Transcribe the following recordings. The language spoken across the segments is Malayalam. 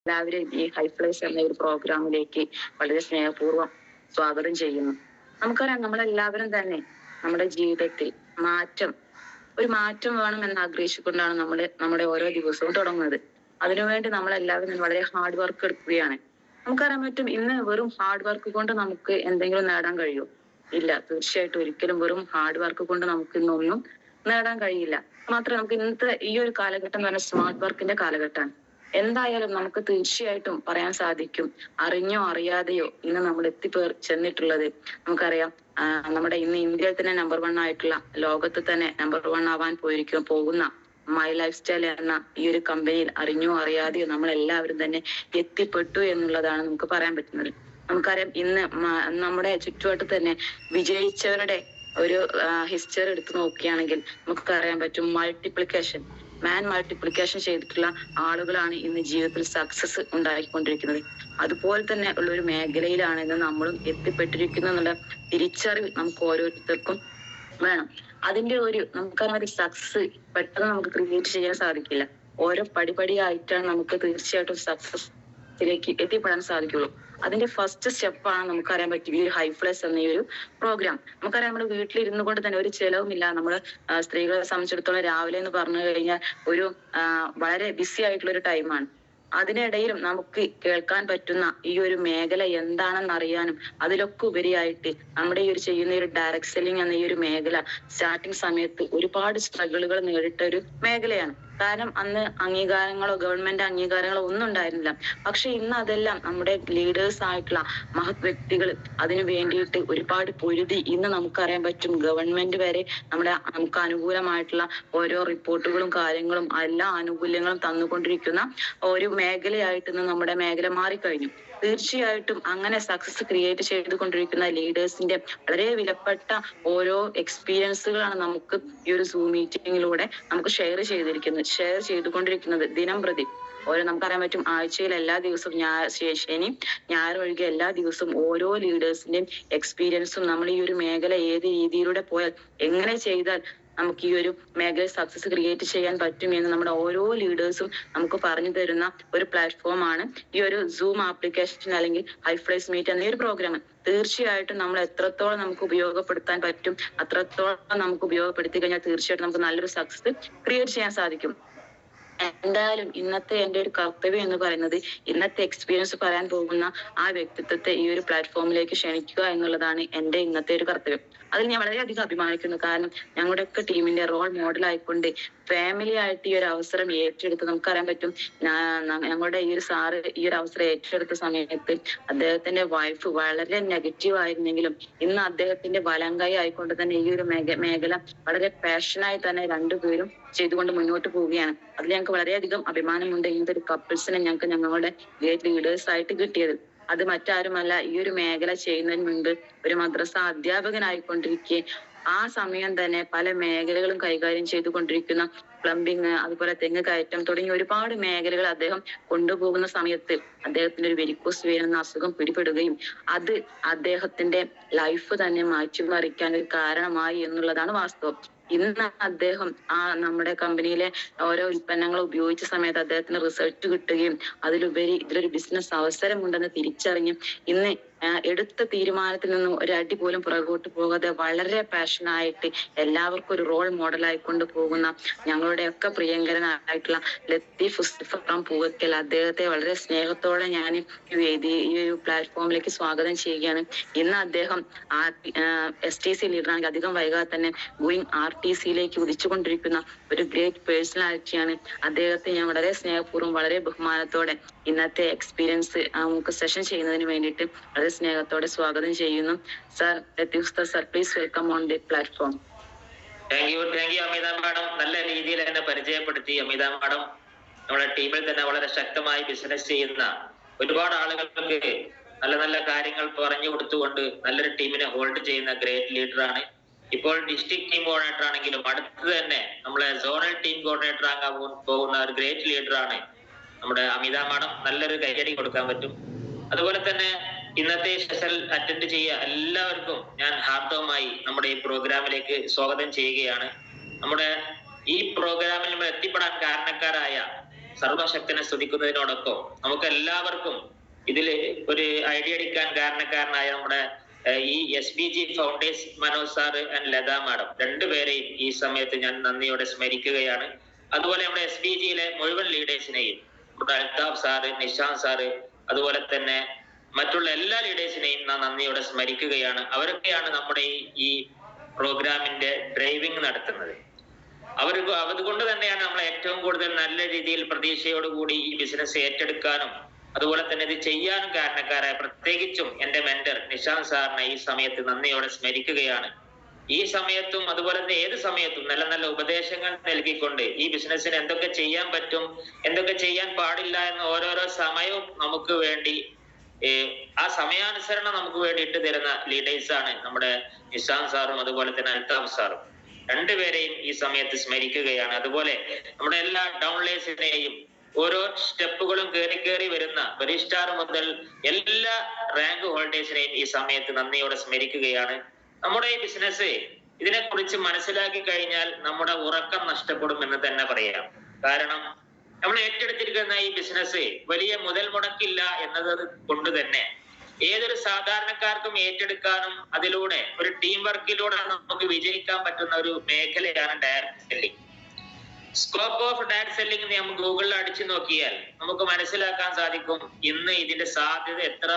എല്ലാവരും ഈ ഹൈഫ്ലൈസ് എന്ന ഒരു പ്രോഗ്രാമിലേക്ക് വളരെ സ്നേഹപൂർവ്വം സ്വാഗതം ചെയ്യുന്നു. നമുക്കറിയാം, നമ്മളെല്ലാവരും തന്നെ നമ്മുടെ ജീവിതത്തിൽ ഒരു മാറ്റം വേണമെന്ന് ആഗ്രഹിച്ചുകൊണ്ടാണ് നമ്മുടെ ഓരോ ദിവസവും തുടങ്ങുന്നത്. അതിനുവേണ്ടി നമ്മളെല്ലാവരും വളരെ ഹാർഡ് വർക്ക് എടുക്കുകയാണ്. നമുക്കറിയാൻ പറ്റും, ഇന്ന് വെറും ഹാർഡ് വർക്ക് കൊണ്ട് നമുക്ക് എന്തെങ്കിലും നേടാൻ കഴിയുമോ? ഇല്ല, തീർച്ചയായിട്ടും ഒരിക്കലും വെറും ഹാർഡ് വർക്ക് കൊണ്ട് നമുക്ക് ഇന്നൊന്നും നേടാൻ കഴിയില്ല. മാത്രമേ നമുക്ക് ഇന്നത്തെ ഈ ഒരു കാലഘട്ടം എന്ന് പറഞ്ഞാൽ സ്മാർട്ട് വർക്കിന്റെ കാലഘട്ടമാണ്. എന്തായാലും നമുക്ക് തീർച്ചയായിട്ടും പറയാൻ സാധിക്കും, അറിഞ്ഞോ അറിയാതെയോ ഇന്ന് നമ്മൾ ചെന്നിട്ടുള്ളത് നമുക്കറിയാം. നമ്മുടെ ഇന്ന് ഇന്ത്യയിൽ തന്നെ നമ്പർ 1 ആയിട്ടുള്ള, ലോകത്ത് തന്നെ നമ്പർ 1 ആവാൻ പോകുന്ന മൈ ലൈഫ് സ്റ്റൈൽ എന്ന ഈ ഒരു കമ്പനിയിൽ അറിഞ്ഞോ അറിയാതെയോ നമ്മൾ എല്ലാവരും തന്നെ എത്തിപ്പെട്ടു എന്നുള്ളതാണ് നമുക്ക് പറയാൻ പറ്റുന്നത്. നമുക്കറിയാം, ഇന്ന് നമ്മുടെ ചുറ്റുവട്ടത്ത് തന്നെ വിജയിച്ചവരുടെ ഒരു ഹിസ്റ്ററി എടുത്ത് നോക്കുകയാണെങ്കിൽ നമുക്കറിയാൻ പറ്റും, മൾട്ടിപ്ലിക്കേഷൻ ചെയ്തിട്ടുള്ള ആളുകളാണ് ഇന്ന് ജീവിതത്തിൽ സക്സസ് ഉണ്ടാക്കിക്കൊണ്ടിരിക്കുന്നത്. അതുപോലെ തന്നെ ഉള്ള ഒരു മേഖലയിലാണ് ഇന്ന് നമ്മളും എത്തിപ്പെട്ടിരിക്കുന്നത് എന്നുള്ള തിരിച്ചറിവ് നമുക്ക് ഓരോരുത്തർക്കും വേണം. അതിന്റെ നമുക്കറിയാം, ഒരു സക്സസ് പെട്ടെന്ന് നമുക്ക് ക്രിയേറ്റ് ചെയ്യാൻ സാധിക്കില്ല. ഓരോ പടിപടിയായിട്ടാണ് നമുക്ക് തീർച്ചയായിട്ടും സക്സസിലേക്ക് എത്തിപ്പെടാൻ സാധിക്കുള്ളൂ. അതിന്റെ ഫസ്റ്റ് സ്റ്റെപ്പാണ് നമുക്കറിയാൻ പറ്റും ഈ ഹൈഫ്ലൈസ് എന്ന ഈ ഒരു പ്രോഗ്രാം. നമുക്കറിയാം, നമ്മുടെ വീട്ടിലിരുന്നു കൊണ്ട് തന്നെ ഒരു ചെലവുമില്ല. നമ്മള് സ്ത്രീകളെ സംബന്ധിച്ചിടത്തോളം രാവിലെ എന്ന് പറഞ്ഞു കഴിഞ്ഞാൽ വളരെ ബിസി ആയിട്ടുള്ള ഒരു ടൈമാണ്. അതിനിടയിലും നമുക്ക് കേൾക്കാൻ പറ്റുന്ന ഈ ഒരു മേഖല എന്താണെന്ന് അറിയാനും അതിലൊക്കെ ഉപരിയായിട്ട് നമ്മുടെ ഈ ചെയ്യുന്ന ഒരു ഡയറക്ട് സെല്ലിംഗ് എന്ന ഈ ഒരു മേഖല സ്റ്റാർട്ടിങ് സമയത്ത് ഒരുപാട് സ്ട്രഗിളുകൾ നേരിട്ട ഒരു മേഖലയാണ്. കാരണം അന്ന് ഗവൺമെന്റ് അംഗീകാരങ്ങളോ ഒന്നും ഉണ്ടായിരുന്നില്ല. പക്ഷെ ഇന്ന് അതെല്ലാം നമ്മുടെ ലീഡേഴ്സ് ആയിട്ടുള്ള മഹത് വ്യക്തികൾ അതിനു വേണ്ടിയിട്ട് ഒരുപാട് പൊരുതി ഇന്ന് നമുക്കറിയാൻ പറ്റും, ഗവൺമെന്റ് വരെ നമുക്ക് അനുകൂലമായിട്ടുള്ള ഓരോ റിപ്പോർട്ടുകളും കാര്യങ്ങളും എല്ലാ ആനുകൂല്യങ്ങളും തന്നുകൊണ്ടിരിക്കുന്ന ഒരു മേഖലയായിട്ട് ഇന്ന് നമ്മുടെ മേഖല മാറിക്കഴിഞ്ഞു. തീർച്ചയായിട്ടും അങ്ങനെ സക്സസ് ക്രിയേറ്റ് ചെയ്തുകൊണ്ടിരിക്കുന്ന ലീഡേഴ്സിന്റെ വളരെ വിലപ്പെട്ട ഓരോ എക്സ്പീരിയൻസുകളാണ് നമുക്ക് ഈ ഒരു സൂം മീറ്റിങ്ങിലൂടെ നമുക്ക് ഷെയർ ചെയ്തുകൊണ്ടിരിക്കുന്നത് ദിനം പ്രതി. നമുക്കറിയാൻ പറ്റും, ആഴ്ചയിൽ എല്ലാ ദിവസവും ശനി ഞായർ ഒഴികെ എല്ലാ ദിവസവും ഓരോ ലീഡേഴ്സിന്റെയും എക്സ്പീരിയൻസും നമ്മൾ ഈ ഒരു മേഖല ഏത് രീതിയിലൂടെ പോയാൽ എങ്ങനെ ചെയ്താൽ നമുക്ക് ഈ ഒരു മേഖലയിൽ സക്സസ് ക്രിയേറ്റ് ചെയ്യാൻ പറ്റുമെന്ന് നമ്മുടെ ഓരോ ലീഡേഴ്സും നമുക്ക് പറഞ്ഞു തരുന്ന ഒരു പ്ലാറ്റ്ഫോമാണ് ഈ ഒരു സൂം ആപ്ലിക്കേഷൻ അല്ലെങ്കിൽ ഹൈഫ്ലൈസ് മീറ്റ് എന്ന ഒരു പ്രോഗ്രാം. തീർച്ചയായിട്ടും നമ്മൾ എത്രത്തോളം നമുക്ക് ഉപയോഗപ്പെടുത്താൻ പറ്റും അത്രത്തോളം നമുക്ക് ഉപയോഗപ്പെടുത്തി കഴിഞ്ഞാൽ തീർച്ചയായിട്ടും നമുക്ക് നല്ലൊരു സക്സസ് ക്രിയേറ്റ് ചെയ്യാൻ സാധിക്കും. എന്തായാലും ഇന്നത്തെ എന്റെ ഒരു കർത്തവ്യം എന്ന് പറയുന്നത്, ഇന്നത്തെ എക്സ്പീരിയൻസ് പറയാൻ പോകുന്ന ആ വ്യക്തിത്വത്തെ ഈ ഒരു പ്ലാറ്റ്ഫോമിലേക്ക് ക്ഷണിക്കുക എന്നുള്ളതാണ് എന്റെ ഇന്നത്തെ ഒരു കർത്തവ്യം. അതിൽ ഞാൻ വളരെയധികം അഭിമാനിക്കുന്നു. കാരണം ഞങ്ങളുടെയൊക്കെ ടീമിന്റെ റോൾ മോഡൽ ആയിക്കൊണ്ട് ഫാമിലി ആയിട്ട് ഈ ഒരു അവസരം ഏറ്റെടുത്ത് നമുക്കറിയാൻ പറ്റും, ഞങ്ങളുടെ ഈ ഒരു സാറ് ഈ ഒരു അവസരം ഏറ്റെടുത്ത സമയത്ത് അദ്ദേഹത്തിന്റെ വൈഫ് വളരെ നെഗറ്റീവ് ആയിരുന്നെങ്കിലും ഇന്ന് അദ്ദേഹത്തിന്റെ വലങ്കൈ ആയിക്കൊണ്ട് തന്നെ ഈ ഒരു മേഖല വളരെ പാഷനായി തന്നെ രണ്ടുപേരും ചെയ്തുകൊണ്ട് മുന്നോട്ട് പോവുകയാണ്. അതിൽ ഞങ്ങൾക്ക് വളരെയധികം അഭിമാനമുണ്ട്. ഇങ്ങനത്തെ ഒരു കപ്പിൾസിനെ ഞങ്ങളുടെ ഗ്രേറ്റ് ലീഡേഴ്സ് ആയിട്ട് കിട്ടിയത്. അത് മറ്റാരുമല്ല, ഈ ഒരു മേഖല ചെയ്യുന്നതിന് മുൻപ് ഒരു മദ്രസ അധ്യാപകനായിക്കൊണ്ടിരിക്കെ ആ സമയം തന്നെ പല മേഖലകളും കൈകാര്യം ചെയ്തുകൊണ്ടിരിക്കുന്ന പ്ലംബിങ്, അതുപോലെ തെങ്ങ് കയറ്റം തുടങ്ങിയ ഒരുപാട് മേഖലകൾ അദ്ദേഹം കൊണ്ടുപോകുന്ന സമയത്ത് അദ്ദേഹത്തിന്റെ ഒരു വെരിക്കോസ് വെയിൻ എന്ന അസുഖം പിടിപെടുകയും അത് അദ്ദേഹത്തിന്റെ ലൈഫ് തന്നെ മാറ്റിമറിക്കാൻ ഒരു കാരണമായി എന്നുള്ളതാണ് വാസ്തവം. ഇന്ന് അദ്ദേഹം നമ്മുടെ കമ്പനിയിലെ ഓരോ ഉൽപ്പന്നങ്ങൾ ഉപയോഗിച്ച സമയത്ത് അദ്ദേഹത്തിന് റിസൾട്ട് കിട്ടുകയും അതിലുപരി ഇതിലൊരു ബിസിനസ് അവസരം ഉണ്ടെന്ന് തിരിച്ചറിഞ്ഞ് ഇന്ന് എടുത്ത തീരുമാനത്തിൽ നിന്നും ഒരടി പോലും പുറകോട്ട് പോകാതെ വളരെ പാഷനായിട്ട് എല്ലാവർക്കും ഒരു റോൾ മോഡലായി കൊണ്ടുപോകുന്ന ഞങ്ങളുടെയൊക്കെ പ്രിയങ്കരനായിട്ടുള്ള ലത്തീഫ് ഫ്രം പൂവക്കൽ, അദ്ദേഹത്തെ വളരെ സ്നേഹത്തോടെ ഞാൻ ഈ ഒരു പ്ലാറ്റ്ഫോമിലേക്ക് സ്വാഗതം ചെയ്യുകയാണ്. ഇന്ന് അദ്ദേഹം STC ലീഡറാണെങ്കിൽ അധികം വൈകാതെ തന്നെ ഗോയിങ് RTCയിലേക്ക് ഉദിച്ചുകൊണ്ടിരിക്കുന്ന ഒരു ഗ്രേറ്റ് പേഴ്സണാലിറ്റിയാണ്. അദ്ദേഹത്തെ ഞാൻ വളരെ സ്നേഹപൂർവ്വം വളരെ ബഹുമാനത്തോടെ ഇന്നത്തെ എക്സ്പീരിയൻസ് നമുക്ക് സെഷൻ ചെയ്യുന്നതിന് വേണ്ടിയിട്ട് വളരെ സ്നേഹത്തോടെ സ്വാഗതം ചെയ്യുന്നു. Sir, Latheef sir, please welcome on the platform. Thank you Amita madam. നല്ല രീതിയിൽ എന്നെ പരിചയപ്പെടുത്തി. അമിത മാഡം നമ്മുടെ ടീമിൽ തന്നെ വളരെ ശക്തമായി ബിസിനസ് ചെയ്യുന്ന ഒരുപാട് ആളുകൾക്ക് നല്ല നല്ല കാര്യങ്ങൾ പറഞ്ഞു കൊടുത്തുകൊണ്ട് നല്ലൊരു ടീമിനെ ഹോൾഡ് ചെയ്യുന്ന ഗ്രേറ്റ് ലീഡറാണ്. ഇപ്പോൾ ഡിസ്ട്രിക്ട് ടീം കോർഡിനേറ്റർ ആണെങ്കിലും അടുത്ത് തന്നെ നമ്മളെ സോണൽ ടീം കോർഡിനേറ്റർ ആകാൻ പോകുന്ന ഒരു ഗ്രേറ്റ് ലീഡറാണ് നമ്മുടെ അമിത മാഡം. നല്ലൊരു കൈയടി കൊടുക്കാൻ പറ്റും. അതുപോലെ തന്നെ ഇന്നത്തെ സെഷൻ അറ്റൻഡ് ചെയ്യുക എല്ലാവർക്കും ഞാൻ ഹാർദവമായി നമ്മുടെ ഈ പ്രോഗ്രാമിലേക്ക് സ്വാഗതം ചെയ്യുകയാണ്. നമ്മുടെ ഈ പ്രോഗ്രാമിൽ നമ്മൾ എത്തിപ്പെടാൻ കാരണക്കാരായ സർവശക്തനെ സ്തുതിക്കുന്നതിനോടൊപ്പം നമുക്ക് എല്ലാവർക്കും ഇതില് ഒരു ഐഡിയ അടിക്കാൻ കാരണക്കാരനായ നമ്മുടെ ഈ SBG foundation Manoj sir and Latha madam രണ്ടുപേരെയും ഈ സമയത്ത് ഞാൻ നന്ദിയോടെ സ്മരിക്കുകയാണ്. അതുപോലെ നമ്മുടെ SBGയിലെ മുഴുവൻ ലീഡേഴ്സിനെയും, നമ്മുടെ അൽതാഫ് സാറ്, നിഷാന്ത് സാറ്, അതുപോലെ തന്നെ മറ്റുള്ള എല്ലാ ലീഡേഴ്സിനെയും നാം നന്ദിയോടെ സ്മരിക്കുകയാണ്. അവരൊക്കെയാണ് നമ്മുടെ ഈ പ്രോഗ്രാമിന്റെ ഡ്രൈവിംഗ് നടത്തുന്നത്. അതുകൊണ്ട് തന്നെയാണ് നമ്മൾ ഏറ്റവും കൂടുതൽ നല്ല രീതിയിൽ പ്രതീക്ഷയോടുകൂടി ഈ ബിസിനസ് ഏറ്റെടുക്കാനും അതുപോലെ തന്നെ ഇത് ചെയ്യാനും കാരണക്കാരായ പ്രത്യേകിച്ചും എന്റെ മെന്റർ നിഷാന്ത് സാറിനെ ഈ സമയത്ത് നന്ദിയോടെ സ്മരിക്കുകയാണ്. ഈ സമയത്തും അതുപോലെ തന്നെ ഏത് സമയത്തും നല്ല നല്ല ഉപദേശങ്ങൾ നൽകിക്കൊണ്ട് ഈ ബിസിനസ്സിന് എന്തൊക്കെ ചെയ്യാൻ പറ്റും, എന്തൊക്കെ ചെയ്യാൻ പാടില്ല എന്ന് ഓരോരോ സമയവും നമുക്ക് വേണ്ടി ആ സമയാനുസരണം നമുക്ക് വേണ്ടി ഇട്ട് തരുന്ന ലീഡേഴ്സാണ് നമ്മുടെ നിഷാന്ത് സാറും അതുപോലെ തന്നെ അൽതാഫ് സാറും. രണ്ടുപേരെയും ഈ സമയത്ത് സ്മരിക്കുകയാണ്. അതുപോലെ നമ്മുടെ എല്ലാ ഡൗൺലേഴ്സിനെയും ഓരോ സ്റ്റെപ്പുകളും കയറി വരുന്ന ബരിസ്റ്റാർ മുതൽ എല്ലാ റാങ്ക് ഹോൾഡേഴ്സിനെയും ഈ സമയത്ത് നന്ദിയോടെ സ്മരിക്കുകയാണ്. നമ്മുടെ ഈ ബിസിനസ് ഇതിനെക്കുറിച്ച് മനസ്സിലാക്കി കഴിഞ്ഞാൽ നമ്മുടെ ഉറക്കം നഷ്ടപ്പെടും എന്ന് തന്നെ പറയാം. കാരണം നമ്മൾ ഏറ്റെടുത്തിരിക്കുന്ന ഈ ബിസിനസ് വലിയ മുതൽ മുടക്കില്ല എന്നത് കൊണ്ട് തന്നെ ഏതൊരു സാധാരണക്കാർക്കും ഏറ്റെടുക്കാനും അതിലൂടെ ഒരു ടീം വർക്കിലൂടെ നമുക്ക് വിജയിക്കാൻ പറ്റുന്ന ഒരു മേഖലയാണ് direct selling. Scope of direct selling നമുക്ക് ഗൂഗിളിൽ അടിച്ചു നോക്കിയാൽ നമുക്ക് മനസ്സിലാക്കാൻ സാധിക്കും ഇന്ന് ഇതിന്റെ സാധ്യത എത്ര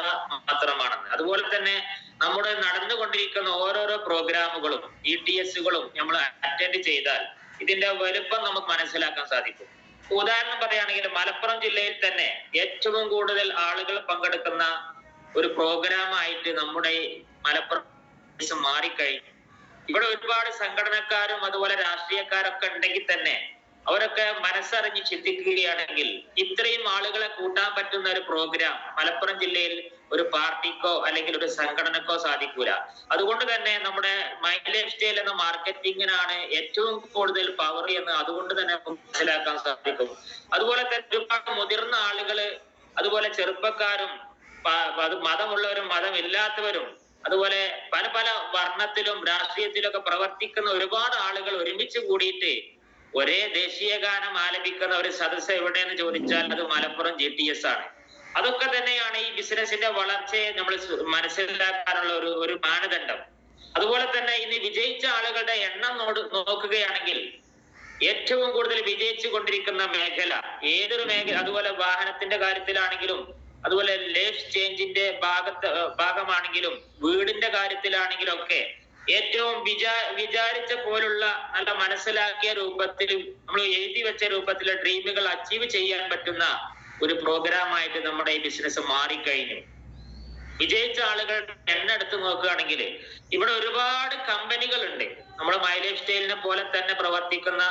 മാത്രമാണെന്ന്. അതുപോലെ തന്നെ നമ്മുടെ നടന്നുകൊണ്ടിരിക്കുന്ന ഓരോരോ പ്രോഗ്രാമുകളും ETSകളും നമ്മൾ അറ്റൻഡ് ചെയ്താൽ ഇതിന്റെ വലുപ്പം നമുക്ക് മനസ്സിലാക്കാൻ സാധിക്കും. ഉദാഹരണം പറയുകയാണെങ്കിൽ മലപ്പുറം ജില്ലയിൽ തന്നെ ഏറ്റവും കൂടുതൽ ആളുകൾ പങ്കെടുക്കുന്ന ഒരു പ്രോഗ്രാമായിട്ട് നമ്മുടെ മലപ്പുറം മാറിക്കഴിഞ്ഞു. ഇവിടെ ഒരുപാട് സംഘടനക്കാരും അതുപോലെ രാഷ്ട്രീയക്കാരൊക്കെ ഉണ്ടെങ്കിൽ തന്നെ അവരൊക്കെ മനസ്സറിഞ്ഞ് ചിന്തിക്കുകയാണെങ്കിൽ ഇത്രയും ആളുകളെ കൂട്ടാൻ പറ്റുന്ന ഒരു പ്രോഗ്രാം മലപ്പുറം ജില്ലയിൽ ഒരു പാർട്ടിക്കോ അല്ലെങ്കിൽ ഒരു സംഘടനക്കോ സാധിക്കൂല. അതുകൊണ്ട് തന്നെ നമ്മുടെ മൈ ലൈഫ് സ്റ്റൈൽ എന്ന മാർക്കറ്റിങ്ങിനാണ് ഏറ്റവും കൂടുതൽ പവർ എന്ന് അതുകൊണ്ട് തന്നെ മനസ്സിലാക്കാൻ സാധിക്കും. അതുപോലെ തന്നെ ഒരുപാട് മുതിർന്ന ആളുകള്, അതുപോലെ ചെറുപ്പക്കാരും, മതമുള്ളവരും മതമില്ലാത്തവരും, അതുപോലെ പല പല വർണ്ണത്തിലും രാഷ്ട്രീയത്തിലൊക്കെ പ്രവർത്തിക്കുന്ന ഒരുപാട് ആളുകൾ ഒരുമിച്ച് കൂടിയിട്ട് ഒരേ ദേശീയ ഗാനം ആലപിക്കുന്ന ഒരു സദസ്സ് എവിടെയെന്ന് ചോദിച്ചാൽ അത് മലപ്പുറം GTS ആണ്. അതൊക്കെ തന്നെയാണ് ഈ ബിസിനസിന്റെ വളർച്ചയെ നമ്മൾ മനസ്സിലാക്കാനുള്ള ഒരു മാനദണ്ഡം. അതുപോലെ തന്നെ ഇനി വിജയിച്ച ആളുകളുടെ എണ്ണം നോക്കുകയാണെങ്കിൽ ഏറ്റവും കൂടുതൽ വിജയിച്ചു കൊണ്ടിരിക്കുന്ന മേഖല ഏതൊരു മേഖല, അതുപോലെ വാഹനത്തിന്റെ കാര്യത്തിലാണെങ്കിലും അതുപോലെ ലൈഫ് ചേഞ്ചിന്റെ ഭാഗമാണെങ്കിലും വീടിന്റെ കാര്യത്തിലാണെങ്കിലും ഒക്കെ ഏറ്റവും വിചാരിച്ച പോലുള്ള നല്ല മനസ്സിലാക്കിയ രൂപത്തിൽ നമ്മൾ എഴുതി വെച്ച രൂപത്തിലെ ഡ്രീമുകൾ അച്ചീവ് ചെയ്യാൻ പറ്റുന്ന ഒരു പ്രോഗ്രാമായിട്ട് നമ്മുടെ ഈ ബിസിനസ് മാറിക്കഴിഞ്ഞു. വിജയിച്ച ആളുകൾ എണ്ണം എടുത്ത് നോക്കുകയാണെങ്കിൽ ഇവിടെ ഒരുപാട് കമ്പനികളുണ്ട്. നമ്മുടെ മൈ ലൈഫ് സ്റ്റൈലിനെ പോലെ തന്നെ പ്രവർത്തിക്കുന്ന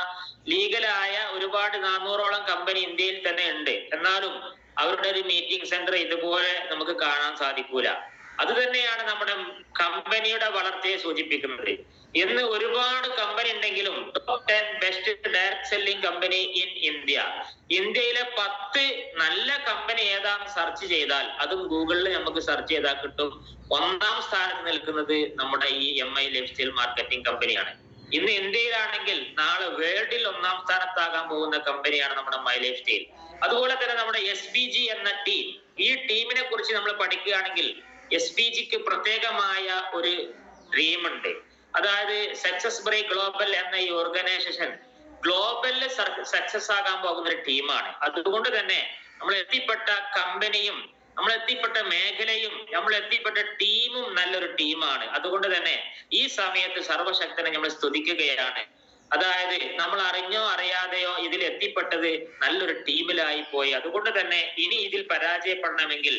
ലീഗലായ ഒരുപാട് 400ഓളം കമ്പനി ഇന്ത്യയിൽ തന്നെ ഉണ്ട്. എന്നാലും അവരുടെ ഒരു മീറ്റിംഗ് സെന്റർ ഇതുപോലെ നമുക്ക് കാണാൻ സാധിക്കൂല. അത് തന്നെയാണ് നമ്മുടെ കമ്പനിയുടെ വളർച്ചയെ സൂചിപ്പിക്കുന്നത്. ഇന്ന് ഒരുപാട് കമ്പനി ഉണ്ടെങ്കിലും top 10 best direct selling company in India, ഇന്ത്യയിലെ 10 നല്ല കമ്പനി ഏതാന്ന് സെർച്ച് ചെയ്താൽ അതും ഗൂഗിളിൽ നമുക്ക് സെർച്ച് ചെയ്താൽ കിട്ടും. 1ാം സ്ഥാനത്ത് നിൽക്കുന്നത് നമ്മുടെ ഈ MI ലൈഫ് സ്റ്റൈൽ മാർക്കറ്റിംഗ് കമ്പനിയാണ്. ഇന്ന് ഇന്ത്യയിലാണെങ്കിൽ നാളെ വേൾഡിൽ 1ാം സ്ഥാനത്താകാൻ പോകുന്ന കമ്പനിയാണ് നമ്മുടെ മൈ ലൈഫ് സ്റ്റൈൽ. അതുപോലെ തന്നെ നമ്മുടെ SBG എന്ന ടീം, ഈ ടീമിനെ കുറിച്ച് നമ്മൾ പഠിക്കുകയാണെങ്കിൽ SBGക്ക് പ്രത്യേകമായ ഒരു ഡ്രീം ഉണ്ട്. അതായത് സക്സസ് ബ്രൈ ഗ്ലോബൽ എന്ന ഈ ഓർഗനൈസേഷൻ ഗ്ലോബലിൽ സക്സസ് ആകാൻ പോകുന്ന ഒരു ടീമാണ്. അതുകൊണ്ട് തന്നെ നമ്മൾ എത്തിപ്പെട്ട കമ്പനിയും നമ്മൾ എത്തിപ്പെട്ട മേഖലയും നമ്മൾ എത്തിപ്പെട്ട ടീമും നല്ലൊരു ടീമാണ്. അതുകൊണ്ട് തന്നെ ഈ സമയത്ത് സർവശക്തനെ നമ്മൾ സ്തുതിക്കുകയാണ്. അതായത് നമ്മൾ അറിഞ്ഞോ അറിയാതെയോ ഇതിൽ എത്തിപ്പെട്ടത് നല്ലൊരു ടീമിലായി പോയി. അതുകൊണ്ട് തന്നെ ഇനി ഇതിൽ പരാജയപ്പെടണമെങ്കിൽ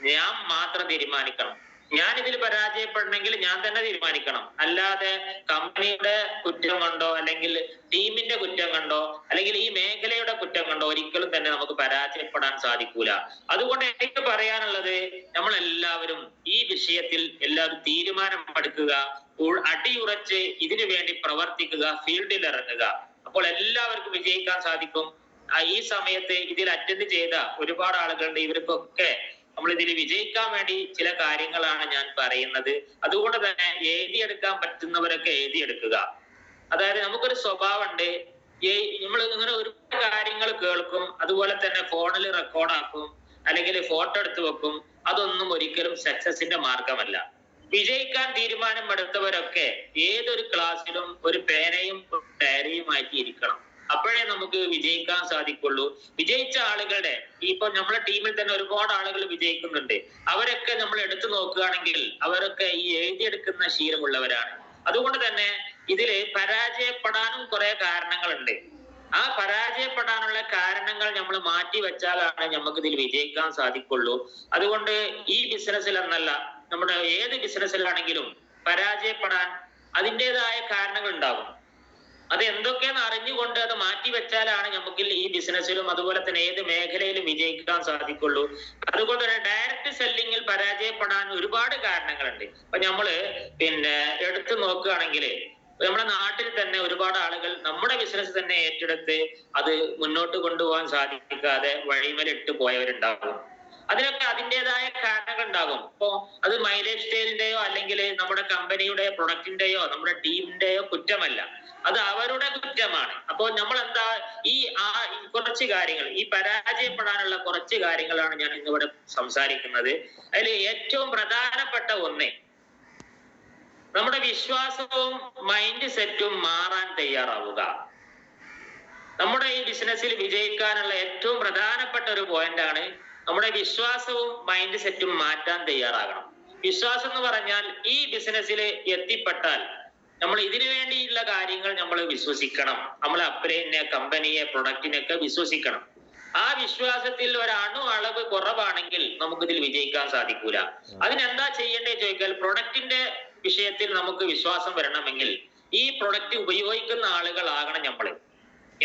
ഞാൻ മാത്രം തീരുമാനിക്കണം. ഞാൻ ഇതിൽ പരാജയപ്പെടണമെങ്കിൽ ഞാൻ തന്നെ തീരുമാനിക്കണം. അല്ലാതെ കമ്പനിയുടെ കുറ്റം കൊണ്ടോ അല്ലെങ്കിൽ ടീമിന്റെ കുറ്റം കൊണ്ടോ അല്ലെങ്കിൽ ഈ മേഖലയുടെ കുറ്റം കൊണ്ടോ ഒരിക്കലും തന്നെ നമുക്ക് പരാജയപ്പെടാൻ സാധിക്കൂല. അതുകൊണ്ട് എനിക്ക് പറയാനുള്ളത്, നമ്മൾ എല്ലാവരും ഈ വിഷയത്തിൽ എല്ലാവരും തീരുമാനം എടുക്കുക, അടിയുറച്ച് ഇതിനു വേണ്ടി പ്രവർത്തിക്കുക, ഫീൽഡിൽ ഇറങ്ങുക. അപ്പോൾ എല്ലാവർക്കും വിജയിക്കാൻ സാധിക്കും. ഈ സമയത്ത് ഇതിൽ അറ്റൻഡ് ചെയ്ത ഒരുപാട് ആളുകളുണ്ട്. ഇവർക്കൊക്കെ നമ്മൾ ഇതിൽ വിജയിക്കാൻ വേണ്ടി ചില കാര്യങ്ങളാണ് ഞാൻ പറയുന്നത്. അതുകൊണ്ട് തന്നെ എഴുതിയെടുക്കാൻ പറ്റുന്നവരൊക്കെ എഴുതിയെടുക്കുക. അതായത് നമുക്കൊരു സ്വഭാവമുണ്ട്, നമ്മൾ ഇങ്ങനെ ഒരുപാട് കാര്യങ്ങൾ കേൾക്കും, അതുപോലെ തന്നെ ഫോണിൽ റെക്കോർഡാക്കും, അല്ലെങ്കിൽ ഫോട്ടോ എടുത്ത് വെക്കും. അതൊന്നും ഒരിക്കലും സക്സസിന്റെ മാർഗമല്ല. വിജയിക്കാൻ തീരുമാനമെടുത്തവരൊക്കെ ഏതൊരു ക്ലാസ്സിലും ഒരു പേനയും ഡയറിയുമായിട്ട് ഇരിക്കണം. അപ്പോഴേ നമുക്ക് വിജയിക്കാൻ സാധിക്കുള്ളൂ. വിജയിച്ച ആളുകളുടെ ഇപ്പൊ നമ്മളെ ടീമിൽ തന്നെ ഒരുപാട് ആളുകൾ വിജയിക്കുന്നുണ്ട്. അവരൊക്കെ നമ്മൾ എടുത്തു നോക്കുകയാണെങ്കിൽ അവരൊക്കെ ഈ എഴുതിയെടുക്കുന്ന ശീലമുള്ളവരാണ്. അതുകൊണ്ട് തന്നെ ഇതില് പരാജയപ്പെടാനും കുറെ കാരണങ്ങളുണ്ട്. ആ പരാജയപ്പെടാനുള്ള കാരണങ്ങൾ നമ്മൾ മാറ്റി വെച്ചാലാണ് നമുക്ക് ഇതിൽ വിജയിക്കാൻ സാധിക്കുള്ളൂ. അതുകൊണ്ട് ഈ ബിസിനസ്സിൽ എന്നല്ല, നമ്മുടെ ഏത് ബിസിനസ്സിലാണെങ്കിലും പരാജയപ്പെടാൻ അതിൻ്റെതായ കാരണങ്ങൾ ഉണ്ടാകും. അത് എന്തൊക്കെയെന്ന് അറിഞ്ഞുകൊണ്ട് അത് മാറ്റി വെച്ചാലാണ് നമുക്ക് ഈ ബിസിനസ്സിലും അതുപോലെ തന്നെ ഏത് മേഖലയിലും വിജയിക്കാൻ സാധിക്കുള്ളൂ. അതുകൊണ്ട് തന്നെ ഡയറക്റ്റ് സെല്ലിങ്ങിൽ പരാജയപ്പെടാൻ ഒരുപാട് കാരണങ്ങളുണ്ട്. അപ്പൊ നമ്മള് എടുത്തു നോക്കുകയാണെങ്കിൽ നമ്മുടെ നാട്ടിൽ തന്നെ ഒരുപാട് ആളുകൾ നമ്മുടെ ബിസിനസ് തന്നെ ഏറ്റെടുത്ത് അത് മുന്നോട്ട് കൊണ്ടുപോകാൻ സാധിക്കാതെ വഴിമേലിട്ട് പോയവരുണ്ടാകും. അതിനൊക്കെ അതിൻ്റെതായ കാരണങ്ങൾ ഉണ്ടാകും. ഇപ്പോ അത് മൈലേജ് സ്റ്റൈലിന്റെയോ അല്ലെങ്കിൽ നമ്മുടെ കമ്പനിയുടെ പ്രൊഡക്റ്റിന്റെയോ നമ്മുടെ ടീമിന്റെയോ കുറ്റമല്ല, അത് അവരുടെ കുറ്റമാണ്. അപ്പോ നമ്മൾ എന്താ കുറച്ച് കാര്യങ്ങൾ, ഈ പരാജയപ്പെടാനുള്ള കുറച്ച് കാര്യങ്ങളാണ് ഞാൻ ഇന്നിവിടെ സംസാരിക്കുന്നത്. അതിൽ ഏറ്റവും പ്രധാനപ്പെട്ട ഒന്ന്, നമ്മുടെ വിശ്വാസവും മൈൻഡ് സെറ്റും മാറാൻ തയ്യാറാവുക. നമ്മുടെ ഈ ബിസിനസ്സിൽ വിജയിക്കാനുള്ള ഏറ്റവും പ്രധാനപ്പെട്ട ഒരു പോയിന്റാണ് നമ്മുടെ വിശ്വാസവും മൈൻഡ് സെറ്റും മാറ്റാൻ തയ്യാറാകണം. വിശ്വാസം എന്ന് പറഞ്ഞാൽ ഈ ബിസിനസ്സിൽ എത്തിപ്പെട്ടാൽ നമ്മൾ ഇതിനു വേണ്ടിയുള്ള കാര്യങ്ങൾ നമ്മൾ വിശ്വസിക്കണം. നമ്മൾ അപ്ലൈനെ, കമ്പനിയെ, പ്രൊഡക്റ്റിനെയൊക്കെ വിശ്വസിക്കണം. ആ വിശ്വാസത്തിൽ ഒരണു അളവ് കുറവാണെങ്കിൽ നമുക്കിതിൽ വിജയിക്കാൻ സാധിക്കൂല. അതിനെന്താ ചെയ്യേണ്ടേ ചോദിച്ചാൽ, പ്രൊഡക്റ്റിന്റെ വിഷയത്തിൽ നമുക്ക് വിശ്വാസം വരണമെങ്കിൽ ഈ പ്രൊഡക്റ്റ് ഉപയോഗിക്കുന്ന ആളുകളാകണം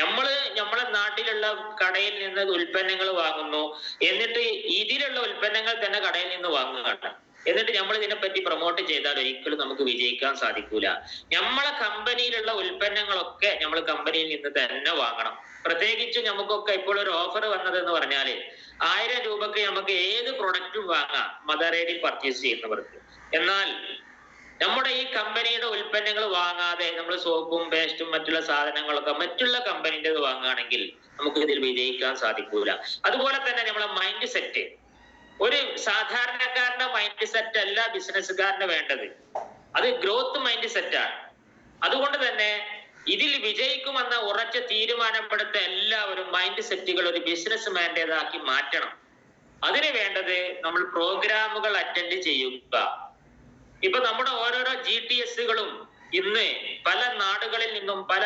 നമ്മളെ നാട്ടിലുള്ള കടയിൽ നിന്ന് ഉൽപ്പന്നങ്ങൾ വാങ്ങുന്നു, എന്നിട്ട് ഇതിലുള്ള ഉൽപ്പന്നങ്ങൾ തന്നെ കടയിൽ നിന്ന് വാങ്ങുകയാണ്. എന്നിട്ട് നമ്മൾ ഇതിനെപ്പറ്റി പ്രൊമോട്ട് ചെയ്താൽ ഒരിക്കലും നമുക്ക് വിജയിക്കാൻ സാധിക്കൂല. നമ്മളെ കമ്പനിയിലുള്ള ഉൽപ്പന്നങ്ങളൊക്കെ നമ്മൾ കമ്പനിയിൽ നിന്ന് തന്നെ വാങ്ങണം. പ്രത്യേകിച്ചും നമുക്കൊക്കെ ഇപ്പോൾ ഒരു ഓഫർ വന്നത് എന്ന് പറഞ്ഞാല് 1000 രൂപക്ക് നമുക്ക് ഏത് പ്രൊഡക്റ്റും വാങ്ങാം മദർ എയ്ഡിൽ പർച്ചേസ് ചെയ്യുന്നവർക്ക്. എന്നാൽ നമ്മുടെ ഈ കമ്പനിയുടെ ഉൽപ്പന്നങ്ങൾ വാങ്ങാതെ നമ്മൾ സോപ്പും പേസ്റ്റും മറ്റുള്ള സാധനങ്ങളൊക്കെ മറ്റുള്ള കമ്പനിൻ്റെത് വാങ്ങുകയാണെങ്കിൽ നമുക്ക് ഇതിൽ വിജയിക്കാൻ സാധിക്കൂല. അതുപോലെ തന്നെ നമ്മളെ മൈൻഡ് സെറ്റ്, ഒരു സാധാരണക്കാരന്റെ മൈൻഡ് സെറ്റ് അല്ല ബിസിനസ്സുകാരന് വേണ്ടത്, അത് ഗ്രോത്ത് മൈൻഡ് സെറ്റാണ്. അതുകൊണ്ട് തന്നെ ഇതിൽ വിജയിക്കുമെന്ന ഉറച്ച തീരുമാനപ്പെടുത്ത എല്ലാവരും മൈൻഡ് സെറ്റുകൾ ഒരു ബിസിനസ്മാൻ്റെതാക്കി മാറ്റണം. അതിന് വേണ്ടത് നമ്മൾ പ്രോഗ്രാമുകൾ അറ്റൻഡ് ചെയ്യുക. ഇപ്പൊ നമ്മുടെ ഓരോരോ GTSകളും ഇന്ന് പല നാടുകളിൽ നിന്നും പല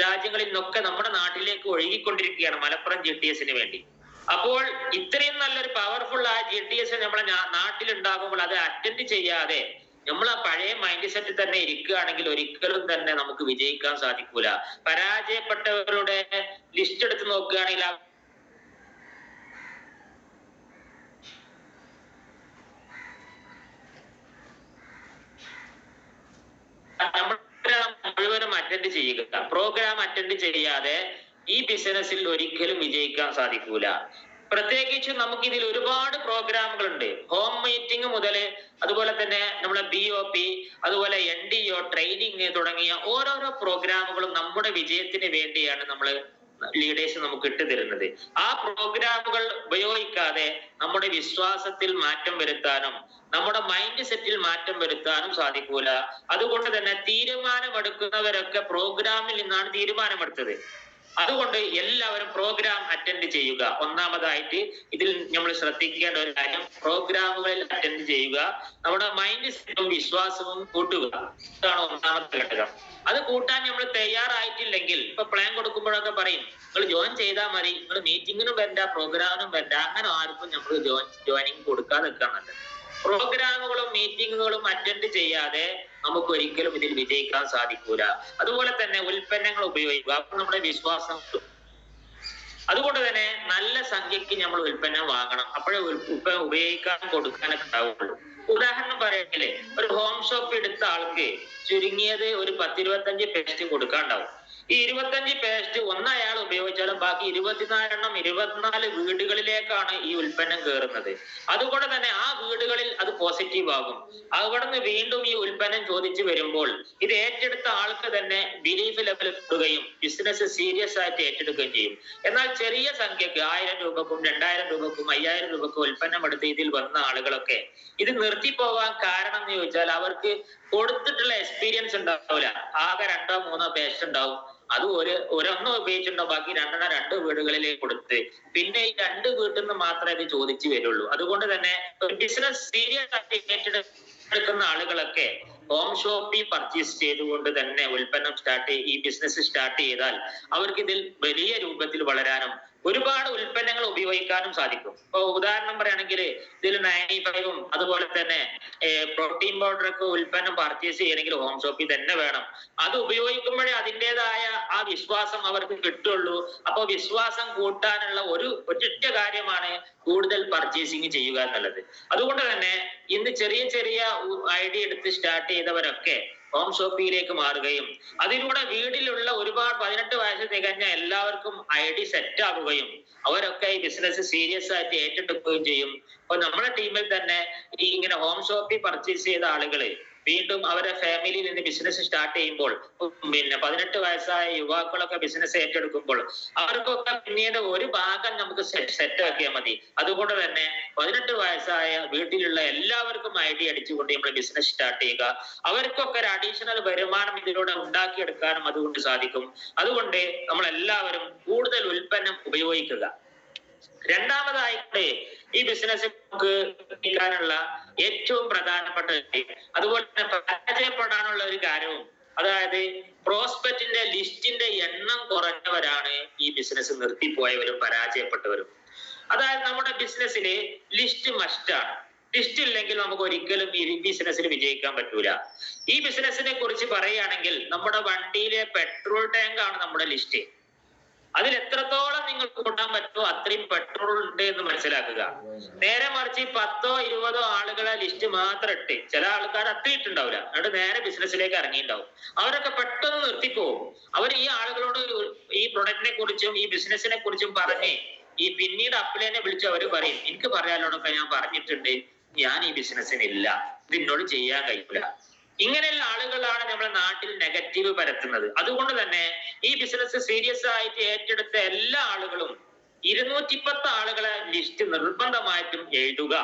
രാജ്യങ്ങളിൽ നിന്നൊക്കെ നമ്മുടെ നാട്ടിലേക്ക് ഒഴുകിക്കൊണ്ടിരിക്കുകയാണ് മലപ്പുറം GTSന് വേണ്ടി. അപ്പോൾ ഇത്രയും നല്ലൊരു പവർഫുൾ ആ GTS നമ്മളെ നാട്ടിലുണ്ടാകുമ്പോൾ അത് അറ്റൻഡ് ചെയ്യാതെ നമ്മൾ ആ പഴയ മൈൻഡ് സെറ്റ് തന്നെ ഇരിക്കുകയാണെങ്കിൽ ഒരിക്കലും തന്നെ നമുക്ക് വിജയിക്കാൻ സാധിക്കൂല. പരാജയപ്പെട്ടവരുടെ ലിസ്റ്റ് എടുത്ത് നോക്കുകയാണെങ്കിൽ മുഴുവനും അറ്റൻഡ് ചെയ്യുക. പ്രോഗ്രാം അറ്റൻഡ് ചെയ്യാതെ ഈ ബിസിനസ്സിൽ ഒരിക്കലും വിജയിക്കാൻ സാധിക്കൂല. പ്രത്യേകിച്ച് നമുക്ക് ഇതിൽ ഒരുപാട് പ്രോഗ്രാമുകളുണ്ട്. ഹോം മീറ്റിംഗ് മുതൽ അതുപോലെ തന്നെ നമ്മളെ BOP, അതുപോലെ NDO ട്രെയിനിങ് തുടങ്ങിയ ഓരോരോ പ്രോഗ്രാമുകളും നമ്മുടെ വിജയത്തിന് വേണ്ടിയാണ് നമ്മൾ ലീഡേഴ്സ് നമുക്ക് ഇട്ടു തരുന്നത്. ആ പ്രോഗ്രാമുകൾ ഉപയോഗിക്കാതെ നമ്മുടെ വിശ്വാസത്തിൽ മാറ്റം വരുത്താനും നമ്മുടെ മൈൻഡ് സെറ്റിൽ മാറ്റം വരുത്താനും സാധിക്കൂല. അതുകൊണ്ട് തന്നെ തീരുമാനമെടുക്കുന്നവരൊക്കെ പ്രോഗ്രാമിൽ നിന്നാണ് തീരുമാനമെടുത്തത്. അതുകൊണ്ട് എല്ലാവരും പ്രോഗ്രാം അറ്റൻഡ് ചെയ്യുക. ഒന്നാമതായിട്ട് ഇതിൽ നമ്മൾ ശ്രദ്ധിക്കേണ്ട ഒരു കാര്യം, പ്രോഗ്രാമുകളിൽ അറ്റൻഡ് ചെയ്യുക, നമ്മുടെ മൈൻഡ് സെറ്റും വിശ്വാസവും കൂട്ടുക. ഇതാണ് ഒന്നാമത്തെ ഘടകം. അത് കൂട്ടാൻ നമ്മൾ തയ്യാറായിട്ടില്ലെങ്കിൽ ഇപ്പൊ പ്ലാൻ കൊടുക്കുമ്പോഴൊക്കെ പറയും നിങ്ങൾ ജോയിൻ ചെയ്താൽ മതി, നിങ്ങൾ മീറ്റിങ്ങിനും വരണ്ട പ്രോഗ്രാമിനും വരണ്ട, അങ്ങനെ ആർക്കും നമ്മൾ ജോയിനിങ് കൊടുക്കാതെ നിൽക്കാൻ നല്ലത്. പ്രോഗ്രാമുകളും മീറ്റിങ്ങുകളും അറ്റൻഡ് ചെയ്യാതെ നമുക്ക് ഒരിക്കലും ഇതിൽ വിജയിക്കാൻ സാധിക്കൂല. അതുപോലെ തന്നെ ഉൽപ്പന്നങ്ങൾ ഉപയോഗിക്കുക, അപ്പൊ നമ്മുടെ വിശ്വാസം. അതുകൊണ്ട് തന്നെ നല്ല സംഖ്യക്ക് നമ്മൾ ഉൽപ്പന്നം വാങ്ങണം, അപ്പോഴേ ഉപയോഗിക്കാൻ കൊടുക്കാനൊക്കെ ഉണ്ടാവുള്ളൂ. ഉദാഹരണം പറയുകയാണെങ്കിൽ ഒരു ഹോം ഷോപ്പ് എടുത്ത ആൾക്ക് ചുരുങ്ങിയത് ഒരു 10-25 പേസ്റ്റ് കൊടുക്കാണ്ടാവും. ഈ 25 പേസ്റ്റ് ഒന്ന് അയാൾ ഉപയോഗിച്ചാലും ബാക്കി 24 വീടുകളിലേക്കാണ് ഈ ഉൽപ്പന്നം കയറുന്നത്. അതുകൊണ്ട് തന്നെ ആ വീടുകളിൽ അത് പോസിറ്റീവ് ആകും. അവിടെ നിന്ന് വീണ്ടും ഈ ഉൽപ്പന്നം ചോദിച്ചു വരുമ്പോൾ ഇത് ഏറ്റെടുത്ത ആൾക്ക് തന്നെ ബിലീഫ് ലെവൽ കൂടുകയും ബിസിനസ് സീരിയസ് ആയിട്ട് ഏറ്റെടുക്കുകയും ചെയ്യും. എന്നാൽ ചെറിയ സംഖ്യക്ക് 1000 രൂപക്കും 2000 രൂപക്കും 5000 രൂപക്കും ഉൽപ്പന്നം എടുത്ത് ഇതിൽ വന്ന ആളുകളൊക്കെ ഇത് നിർത്തിപ്പോകാൻ കാരണം എന്ന് ചോദിച്ചാൽ അവർക്ക് കൊടുത്തിട്ടുള്ള എക്സ്പീരിയൻസ് ഉണ്ടാവില്ല. ആകെ 2-3 പേസ്റ്റ് ഉണ്ടാവും. അത് ഒരെണ്ണം ഉപയോഗിച്ചിട്ടുണ്ടോ, ബാക്കി 2 വീടുകളിലേക്ക് കൊടുത്ത് പിന്നെ ഈ 2 വീട്ടിൽ നിന്ന് മാത്രമേ ഇത് ചോദിച്ചു വരുള്ളൂ. അതുകൊണ്ട് തന്നെ ഒരു ബിസിനസ് സീരിയസ് ആയിട്ട് ഏറ്റെടുക്കുന്ന ആളുകളൊക്കെ ഹോം ഷോപ്പിൽ പർച്ചേസ് ചെയ്തുകൊണ്ട് തന്നെ ഉൽപ്പന്നം ഈ ബിസിനസ് സ്റ്റാർട്ട് ചെയ്താൽ അവർക്ക് ഇതിൽ വലിയ രൂപത്തിൽ വളരാനും ഒരുപാട് ഉൽപ്പന്നങ്ങൾ ഉപയോഗിക്കാനും സാധിക്കും. ഇപ്പൊ ഉദാഹരണം പറയുകയാണെങ്കിൽ ഇതിൽ 95ഉം അതുപോലെ തന്നെ പ്രോട്ടീൻ പൗഡറൊക്കെ ഉൽപ്പന്നം പർച്ചേസ് ചെയ്യണമെങ്കിൽ ഹോം ഷോപ്പിൽ തന്നെ വേണം. അത് ഉപയോഗിക്കുമ്പോഴേ അതിൻ്റെതായ ആ വിശ്വാസം അവർക്ക് കിട്ടുള്ളൂ. അപ്പൊ വിശ്വാസം കൂട്ടാനുള്ള ഒറ്റ കാര്യമാണ് കൂടുതൽ പർച്ചേസിങ് ചെയ്യുക എന്നുള്ളത്. അതുകൊണ്ട് തന്നെ ഇന്ന് ചെറിയ ഐഡിയ എടുത്ത് സ്റ്റാർട്ട് ചെയ്തവരൊക്കെ ഹോം ഷോപ്പിംഗിലേക്ക് മാറുകയും അതിലൂടെ വീട്ടിലുള്ള ഒരുപാട് 18 വയസ്സ് തികഞ്ഞ എല്ലാവർക്കും ഐഡി സെറ്റ് ആകുകയും അവരൊക്കെ ഈ ബിസിനസ് സീരിയസ് ആയിട്ട് ഏറ്റെടുക്കുകയും ചെയ്യും. അപ്പൊ നമ്മുടെ ടീമിൽ തന്നെ ഈ ഇങ്ങനെ ഹോം ഷോപ്പിൽ പർച്ചേസ് ചെയ്ത ആളുകള് വീണ്ടും അവരുടെ ഫാമിലിയിൽ നിന്ന് ബിസിനസ് സ്റ്റാർട്ട് ചെയ്യുമ്പോൾ 18 വയസ്സായ യുവാക്കളൊക്കെ ബിസിനസ് ഏറ്റെടുക്കുമ്പോൾ അവർക്കൊക്കെ പിന്നീട് ഒരു ഭാഗം നമുക്ക് സെറ്റ് ആക്കിയാൽ മതി. അതുകൊണ്ട് തന്നെ 18 വയസ്സായ വീട്ടിലുള്ള എല്ലാവർക്കും ഐഡിയ അടിച്ചുകൊണ്ട് നമ്മൾ ബിസിനസ് സ്റ്റാർട്ട് ചെയ്യുക. അവർക്കൊക്കെ ഒരു അഡീഷണൽ വരുമാനം ഇതിലൂടെ ഉണ്ടാക്കിയെടുക്കാനും അതുകൊണ്ട് സാധിക്കും. അതുകൊണ്ട് നമ്മൾ എല്ലാവരും കൂടുതൽ ഉൽപ്പന്നം ഉപയോഗിക്കുക. രണ്ടാമതായിട്ട് ഈ ബിസിനസ് നമുക്ക് ാനുള്ള ഏറ്റവും പ്രധാനപ്പെട്ട അതുപോലെ തന്നെ പരാജയപ്പെടാനുള്ള ഒരു കാര്യവും, അതായത് പ്രോസ്പെക്റ്റിന്റെ ലിസ്റ്റിന്റെ എണ്ണം കുറഞ്ഞവരാണ് ഈ ബിസിനസ് നിർത്തിപ്പോയവരും പരാജയപ്പെട്ടവരും. അതായത് നമ്മുടെ ബിസിനസ്സില് ലിസ്റ്റ് മസ്റ്റാണ്. ലിസ്റ്റ് ഇല്ലെങ്കിൽ നമുക്ക് ഒരിക്കലും ഈ ബിസിനസ്സിൽ വിജയിക്കാൻ പറ്റൂല. ഈ ബിസിനസ്സിനെ കുറിച്ച് പറയുകയാണെങ്കിൽ നമ്മുടെ വണ്ടിയിലെ പെട്രോൾ ടാങ്ക് ആണ് നമ്മുടെ ലിസ്റ്റ്. അതിൽ എത്രത്തോളം നിങ്ങൾക്ക് കൂട്ടാൻ പറ്റുമോ അത്രയും പെട്രോൾ ഉണ്ട് എന്ന് മനസ്സിലാക്കുക. നേരെ മറിച്ച് 10-20 ആളുകളെ ലിസ്റ്റ് മാത്രം ഇട്ട് ചില ആൾക്കാർ അത്രയിട്ടുണ്ടാവില്ല, എന്നിട്ട് നേരെ ബിസിനസ്സിലേക്ക് ഇറങ്ങിയിട്ടുണ്ടാവും. അവരൊക്കെ പെട്ടെന്ന് നിർത്തിപ്പോവും. അവർ ഈ ആളുകളോട് ഈ പ്രൊഡക്റ്റിനെ കുറിച്ചും ഈ ബിസിനസിനെ കുറിച്ചും പറഞ്ഞ് പിന്നീട് അപ്ലൈനെ വിളിച്ച് അവർ പറയും, എനിക്ക് പറയാനോടൊക്കെ ഞാൻ പറഞ്ഞിട്ടുണ്ട്, ഞാൻ ഈ ബിസിനസ്സിനില്ല, ഇത് എന്നോട് ചെയ്യാൻ കഴിയില്ല. ഇങ്ങനെയുള്ള ആളുകളാണ് നമ്മുടെ നാട്ടിൽ നെഗറ്റീവ് പരത്തുന്നത്. അതുകൊണ്ട് തന്നെ ഈ ബിസിനസ് സീരിയസ് ആയിട്ട് ഏറ്റെടുത്ത എല്ലാ ആളുകളും 210 ആളുകളെ ലിസ്റ്റ് നിർബന്ധമായിട്ടും എഴുതുക.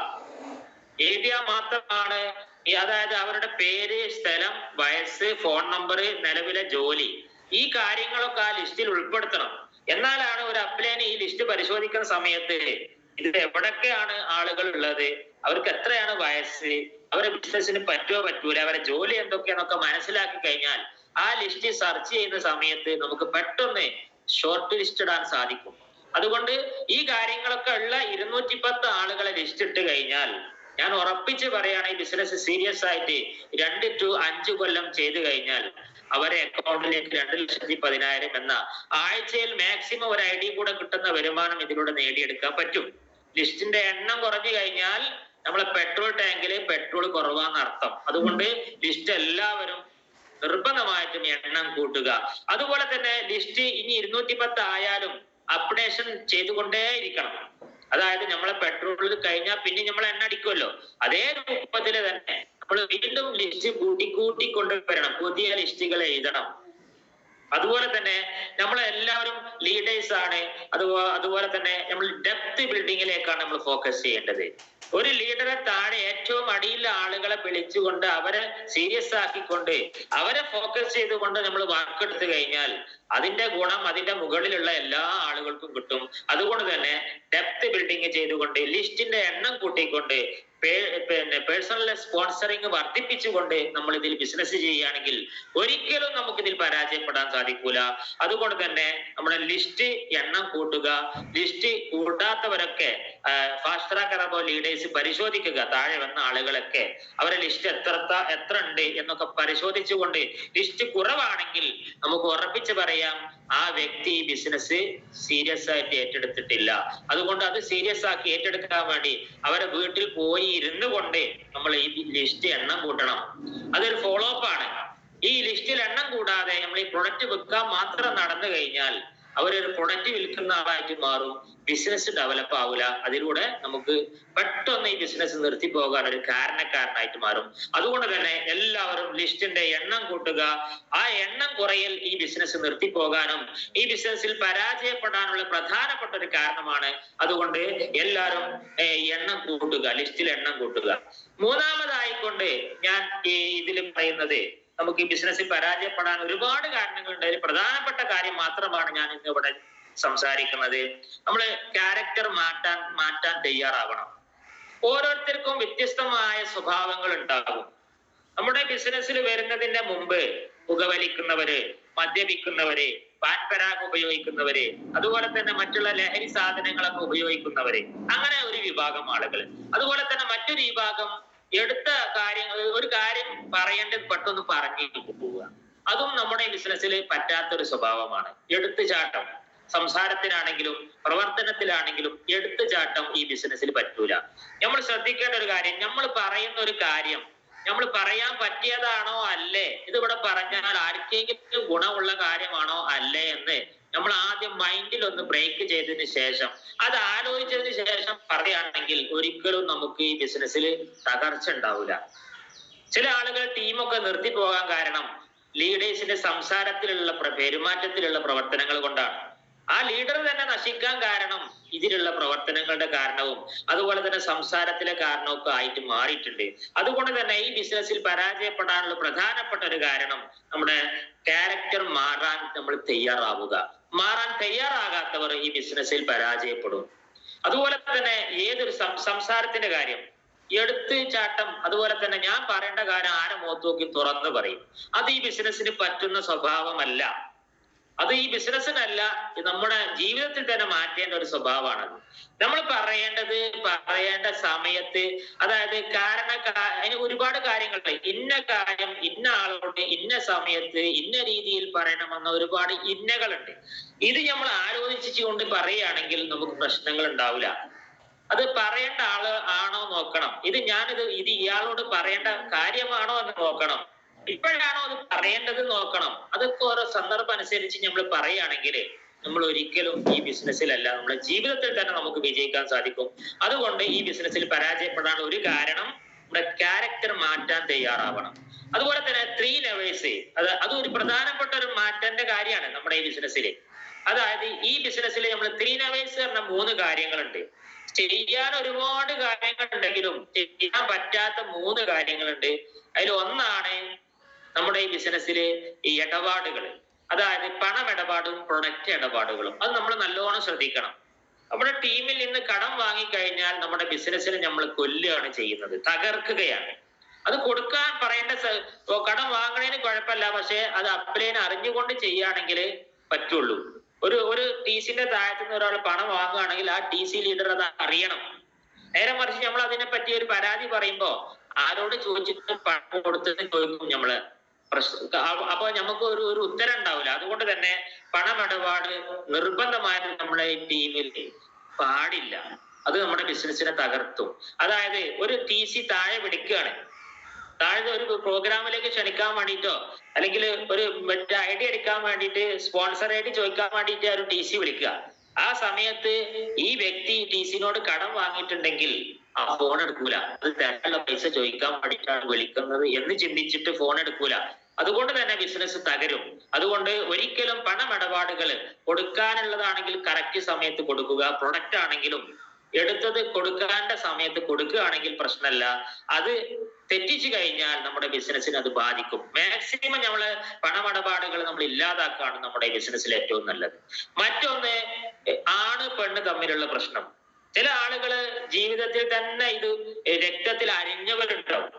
എഴുതിയാൽ മാത്രമാണ്, അതായത് അവരുടെ പേര്, സ്ഥലം, വയസ്സ്, ഫോൺ നമ്പർ, നിലവിലെ ജോലി, ഈ കാര്യങ്ങളൊക്കെ ആ ലിസ്റ്റിൽ ഉൾപ്പെടുത്തണം. എന്നാലാണ് ഒരു അപ്ലൈന് ഈ ലിസ്റ്റ് പരിശോധിക്കുന്ന സമയത്ത് ഇത് എവിടൊക്കെയാണ് ആളുകൾ ഉള്ളത്, അവർക്ക് എത്രയാണ് വയസ്സ്, അവരുടെ ബിസിനസ്സിന് പറ്റുമോ പറ്റൂല, അവരുടെ ജോലി എന്തൊക്കെയാണെന്നൊക്കെ മനസ്സിലാക്കി കഴിഞ്ഞാൽ ആ ലിസ്റ്റ് സെർച്ച് ചെയ്യുന്ന സമയത്ത് നമുക്ക് പെട്ടെന്ന് ഷോർട്ട് ലിസ്റ്റ് ഇടാൻ സാധിക്കും. അതുകൊണ്ട് ഈ കാര്യങ്ങളൊക്കെ ഉള്ള 210 ആളുകളെ ലിസ്റ്റ് ഇട്ട് കഴിഞ്ഞാൽ ഞാൻ ഉറപ്പിച്ച് പറയുകയാണ്, ഈ ബിസിനസ് സീരിയസ് ആയിട്ട് 2 to 5 കൊല്ലം ചെയ്തു കഴിഞ്ഞാൽ അവരെ അക്കൗണ്ടിലേക്ക് 2,10,000 എന്ന ആഴ്ചയിൽ മാക്സിമം ഒരു ഐഡി കൂടെ കിട്ടുന്ന വരുമാനം ഇതിലൂടെ നേടിയെടുക്കാൻ പറ്റും. ലിസ്റ്റിന്റെ എണ്ണം കുറഞ്ഞു കഴിഞ്ഞാൽ നമ്മളെ പെട്രോൾ ടാങ്കില് പെട്രോൾ കുറവാന്ന് അർത്ഥം. അതുകൊണ്ട് ലിസ്റ്റ് എല്ലാവരും നിർബന്ധമായിട്ടും എണ്ണം കൂട്ടുക. അതുപോലെ തന്നെ ലിസ്റ്റ് ഇനി 210 ആയാലും അപ്ഡേഷൻ ചെയ്തുകൊണ്ടേയിരിക്കണം. അതായത് നമ്മളെ പെട്രോൾ കഴിഞ്ഞാൽ പിന്നെ നമ്മൾ എണ്ണ അടിക്കുമല്ലോ, അതേ രൂപത്തില് തന്നെ നമ്മൾ വീണ്ടും ലിസ്റ്റ് കൂട്ടിക്കൊണ്ടുവരണം, പുതിയ ലിസ്റ്റുകൾ എഴുതണം. അതുപോലെ തന്നെ നമ്മളെല്ലാവരും ലീഡേഴ്സ് ആണ്. അതുപോലെ തന്നെ നമ്മൾ ഡെപ്ത് ബിൽഡിങ്ങിലേക്കാണ് നമ്മൾ ഫോക്കസ് ചെയ്യേണ്ടത്. ഒരു ലീഡറെ താഴെ ഏറ്റവും അടിയിലുള്ള ആളുകളെ വിളിച്ചുകൊണ്ട് അവരെ സീരിയസ് ആക്കിക്കൊണ്ട് അവരെ ഫോക്കസ് ചെയ്തുകൊണ്ട് നമ്മൾ വർക്ക് എടുത്തു കഴിഞ്ഞാൽ അതിന്റെ ഗുണം അതിന്റെ മുകളിലുള്ള എല്ലാ ആളുകൾക്കും കിട്ടും. അതുകൊണ്ട് തന്നെ ഡെപ്ത് ബിൽഡിങ് ചെയ്തുകൊണ്ട് ലിസ്റ്റിന്റെ എണ്ണം കൂട്ടിക്കൊണ്ട് പേഴ്സണൽ സ്പോൺസറിങ് വർദ്ധിപ്പിച്ചുകൊണ്ട് നമ്മൾ ഇതിൽ ബിസിനസ് ചെയ്യുകയാണെങ്കിൽ ഒരിക്കലും നമുക്ക് ഇതിൽ പരാജയപ്പെടാൻ സാധിക്കൂല. അതുകൊണ്ട് തന്നെ നമ്മുടെ ലിസ്റ്റ് എണ്ണം കൂട്ടുക. ലിസ്റ്റ് കൂട്ടാത്തവരൊക്കെ ഫാസ്റ്റ് ട്രാക്ക് അറബോ ലീഡേഴ്സ് പരിശോധിക്കുക. താഴെ വന്ന ആളുകളൊക്കെ അവരെ ലിസ്റ്റ് എത്ര ഉണ്ട് എന്നൊക്കെ പരിശോധിച്ചുകൊണ്ട് ലിസ്റ്റ് കുറവാണെങ്കിൽ നമുക്ക് ഉറപ്പിച്ച് പറയാം ആ വ്യക്തി ഈ ബിസിനസ് സീരിയസ് ആയിട്ട് ഏറ്റെടുത്തിട്ടില്ല. അതുകൊണ്ട് അത് സീരിയസ് ആക്കി ഏറ്റെടുക്കാൻ വേണ്ടി അവരെ വീട്ടിൽ പോയി ഇരുന്നു കൊണ്ട് നമ്മൾ ഈ ലിസ്റ്റ് എണ്ണം കൂട്ടണം. അതൊരു ഫോളോ അപ്പ് ആണ്. ഈ ലിസ്റ്റിൽ എണ്ണം കൂടാതെ നമ്മൾ ഈ പ്രൊഡക്റ്റ് വിൽക്കാൻ മാത്രം നടന്നു കഴിഞ്ഞാൽ അവരൊരു പ്രൊഡക്റ്റ് വിൽക്കുന്ന ആളായിട്ട് മാറും, ബിസിനസ് ഡെവലപ്പ് ആവില്ല. അതിലൂടെ നമുക്ക് പെട്ടെന്ന് ഈ ബിസിനസ് നിർത്തി പോകാൻ ഒരു കാരണക്കാരനായിട്ട് മാറും. അതുകൊണ്ട് തന്നെ എല്ലാവരും ലിസ്റ്റിന്റെ എണ്ണം കൂട്ടുക. ആ എണ്ണം കുറയൽ ഈ ബിസിനസ് നിർത്തി പോകാനും ഈ ബിസിനസ്സിൽ പരാജയപ്പെടാനുള്ള പ്രധാനപ്പെട്ട ഒരു കാരണമാണ്. അതുകൊണ്ട് എല്ലാവരും എണ്ണം കൂട്ടുക, ലിസ്റ്റിൽ എണ്ണം കൂട്ടുക. മൂന്നാമതായിക്കൊണ്ട് ഞാൻ ഇതിൽ പറയുന്നത്, നമുക്ക് ഈ ബിസിനസ്സിൽ പരാജയപ്പെടാൻ ഒരുപാട് കാരണങ്ങളുണ്ട്. അതിൽ പ്രധാനപ്പെട്ട കാര്യം മാത്രമാണ് ഞാൻ ഇന്ന് ഇവിടെ സംസാരിക്കുന്നത്. നമ്മൾ ക്യാരക്ടർ മാറ്റാൻ തയ്യാറാവണം. ഓരോരുത്തർക്കും വ്യത്യസ്തമായ സ്വഭാവങ്ങൾ ഉണ്ടാകും. നമ്മുടെ ബിസിനസ്സിൽ വരുന്നതിന്റെ മുമ്പ് പുകവലിക്കുന്നവര്, മദ്യപിക്കുന്നവര്, പാൻപരാഗ് ഉപയോഗിക്കുന്നവര്, അതുപോലെ തന്നെ മറ്റുള്ള ലഹരി സാധനങ്ങളൊക്കെ ഉപയോഗിക്കുന്നവര്, അങ്ങനെ ഒരു വിഭാഗം ആളുകൾ. അതുപോലെ തന്നെ മറ്റൊരു വിഭാഗം എടുത്ത കാര്യങ്ങൾ, ഒരു കാര്യം പറയേണ്ടത് പെട്ടെന്ന് പറഞ്ഞു പോവുക. അതും നമ്മുടെ ബിസിനസ്സിൽ പറ്റാത്തൊരു സ്വഭാവമാണ്. എടുത്തുചാട്ടം സംസാരത്തിനാണെങ്കിലും പ്രവർത്തനത്തിലാണെങ്കിലും എടുത്തുചാട്ടം ഈ ബിസിനസ്സിൽ പറ്റൂല. നമ്മൾ ശ്രദ്ധിക്കേണ്ട ഒരു കാര്യം, നമ്മൾ പറയുന്ന ഒരു കാര്യം നമ്മൾ പറയാൻ പറ്റിയതാണോ അല്ലേ, ഇതിവിടെ പറഞ്ഞാൽ ആർക്കെങ്കിലും ഗുണമുള്ള കാര്യമാണോ അല്ലേ എന്ന് നമ്മൾ ആദ്യം മൈൻഡിൽ ഒന്ന് ബ്രേക്ക് ചെയ്തതിന് ശേഷം, അത് ആലോചിച്ചതിന് ശേഷം പറയുകയാണെങ്കിൽ ഒരിക്കലും നമുക്ക് ഈ ബിസിനസ്സിൽ തകർച്ച ഉണ്ടാവില്ല. ചില ആളുകൾ ടീമൊക്കെ നിർത്തി പോകാൻ കാരണം ലീഡേഴ്സിന്റെ സംസാരത്തിലുള്ള പെരുമാറ്റത്തിലുള്ള പ്രവർത്തനങ്ങൾ കൊണ്ടാണ്. ആ ലീഡർ തന്നെ നശിക്കാൻ കാരണം ഇതിലുള്ള പ്രവർത്തനങ്ങളുടെ കാരണവും അതുപോലെ തന്നെ സംസാരത്തിലെ കാരണമൊക്കെ ആയിട്ട് മാറിയിട്ടുണ്ട്. അതുകൊണ്ട് തന്നെ ഈ ബിസിനസ്സിൽ പരാജയപ്പെടാനുള്ള പ്രധാനപ്പെട്ട ഒരു കാരണം നമ്മുടെ ക്യാരക്ടർ മാറാൻ നമ്മൾ തയ്യാറാവുക. മാറാൻ തയ്യാറാകാത്തവർ ഈ ബിസിനസ്സിൽ പരാജയപ്പെടും. അതുപോലെ തന്നെ ഏതൊരു സംസാരത്തിന്റെ കാര്യം, എടുത്ത് ചാട്ടം, അതുപോലെ തന്നെ ഞാൻ പറയേണ്ട കാര്യം ആരെ മുഖത്ത് നോക്കി തുറന്നു പറയും, അത് ഈ ബിസിനസ്സിന് പറ്റുന്ന സ്വഭാവമല്ല. അത് ഈ ബിസിനസ്സിനല്ല, നമ്മുടെ ജീവിതത്തിൽ തന്നെ മാറ്റേണ്ട ഒരു സ്വഭാവമാണത്. നമ്മൾ പറയേണ്ട സമയത്ത്, അതായത് അതിന് ഒരുപാട് കാര്യങ്ങളുണ്ട്. ഇന്ന കാര്യം ഇന്ന ആളോട് ഇന്ന സമയത്ത് ഇന്ന രീതിയിൽ പറയണമെന്ന ഒരുപാട് ഇന്നകളുണ്ട്. ഇത് നമ്മൾ ആലോചിച്ചുകൊണ്ട് പറയുകയാണെങ്കിൽ നമുക്ക് പ്രശ്നങ്ങൾ ഉണ്ടാവില്ല. അത് പറയേണ്ട ആള് ആണോ നോക്കണം. ഇത് ഇയാളോട് പറയേണ്ട കാര്യമാണോ എന്ന് നോക്കണം. ഇപ്പോഴാണോ അത് പറയേണ്ടത് നോക്കണം. അതൊക്കെ ഓരോ സന്ദർഭം അനുസരിച്ച് നമ്മൾ പറയുകയാണെങ്കിൽ നമ്മൾ ഒരിക്കലും ഈ ബിസിനസ്സിലല്ല, നമ്മുടെ ജീവിതത്തിൽ തന്നെ നമുക്ക് വിജയിക്കാൻ സാധിക്കും. അതുകൊണ്ട് ഈ ബിസിനസ്സിൽ പരാജയപ്പെടാൻ ഒരു കാരണം നമ്മുടെ ക്യാരക്ടർ മാറ്റാൻ തയ്യാറാവണം. അതുപോലെ തന്നെ 3 ലെവേഴ്സ്, അതൊരു പ്രധാനപ്പെട്ട ഒരു മാറ്റേണ്ട കാര്യമാണ് നമ്മുടെ ഈ ബിസിനസ്സിൽ. അതായത് ഈ ബിസിനസ്സിൽ നമ്മൾ 3 ലെവേഴ്സ് പറഞ്ഞ 3 കാര്യങ്ങളുണ്ട്. ചെയ്യാൻ ഒരുപാട് കാര്യങ്ങളുണ്ടെങ്കിലും ചെയ്യാൻ പറ്റാത്ത 3 കാര്യങ്ങളുണ്ട്. അതിൽ ഒന്നാണ് നമ്മുടെ ഈ ബിസിനസ്സിലെ ഈ ഇടപാടുകൾ. അതായത് പണമിടപാടും പ്രൊഡക്റ്റ് ഇടപാടുകളും. അത് നമ്മൾ നല്ലോണം ശ്രദ്ധിക്കണം. നമ്മുടെ ടീമിൽ നിന്ന് കടം വാങ്ങിക്കഴിഞ്ഞാൽ നമ്മുടെ ബിസിനസ്സിനെ നമ്മൾ കൊല്ലുകയാണ് ചെയ്യുന്നത്, തകർക്കുകയാണ്. അത് കൊടുക്കാൻ പറയേണ്ട കടം വാങ്ങണേന് കുഴപ്പമില്ല, പക്ഷെ അത് അപ്ലൈന് അറിഞ്ഞുകൊണ്ട് ചെയ്യുകയാണെങ്കിൽ പറ്റുള്ളൂ. ഒരു ടിസിന്റെ താഴത്തു നിന്ന് ഒരാൾ പണം വാങ്ങുകയാണെങ്കിൽ ആ ടി സി ലീഡർ അത് അറിയണം. നേരെ മറിച്ച് നമ്മൾ അതിനെ പറ്റി ഒരു പരാതി പറയുമ്പോ ആരോട് ചോദിച്ചിട്ട് പണം കൊടുത്തെന്ന് ചോദിക്കും നമ്മള്. അപ്പൊ നമുക്ക് ഒരു ഉത്തരം ഉണ്ടാവില്ല. അതുകൊണ്ട് തന്നെ പണമിടപാട് നിർബന്ധമായിട്ട് നമ്മുടെ ടീമിൽ പാടില്ല. അത് നമ്മുടെ ബിസിനസിനെ തകർത്തും. അതായത് ഒരു ടി സി താഴെ പിടിക്കുകയാണ്, താഴെ ഒരു പ്രോഗ്രാമിലേക്ക് ക്ഷണിക്കാൻ വേണ്ടിയിട്ടോ അല്ലെങ്കിൽ ഒരു മറ്റേ ഐഡിയ എടുക്കാൻ വേണ്ടിയിട്ട് സ്പോൺസറായിട്ട് ചോദിക്കാൻ വേണ്ടിയിട്ട് ഒരു ടി സി വിളിക്കുക. ആ സമയത്ത് ഈ വ്യക്തി ടി സിനോട് കടം വാങ്ങിയിട്ടുണ്ടെങ്കിൽ ആ ഫോൺ എടുക്കൂല. അത് തരാനുള്ള പൈസ ചോദിക്കാൻ വേണ്ടിയിട്ടാണ് വിളിക്കുന്നത് എന്ന് ചിന്തിച്ചിട്ട് ഫോൺ എടുക്കൂല. അതുകൊണ്ട് തന്നെ ബിസിനസ് തകരും. അതുകൊണ്ട് ഒരിക്കലും പണമിടപാടുകൾ കൊടുക്കാനുള്ളതാണെങ്കിൽ കറക്റ്റ് സമയത്ത് കൊടുക്കുക. പ്രൊഡക്റ്റ് ആണെങ്കിലും എടുത്തത് കൊടുക്കേണ്ട സമയത്ത് കൊടുക്കുകയാണെങ്കിൽ പ്രശ്നമല്ല. അത് തെറ്റിച്ചു കഴിഞ്ഞാൽ നമ്മുടെ ബിസിനസ്സിന് അത് ബാധിക്കും. മാക്സിമം നമ്മള് പണമിടപാടുകൾ നമ്മൾ ഇല്ലാതാക്കുകയാണ് നമ്മുടെ ബിസിനസ്സിൽ ഏറ്റവും നല്ലത്. മറ്റൊന്ന്, ആണ് പെണ്ണ് തമ്മിലുള്ള പ്രശ്നം. ചില ആളുകള് ജീവിതത്തിൽ തന്നെ ഇത് രക്തത്തിൽ അരിഞ്ഞവരുണ്ടാവും,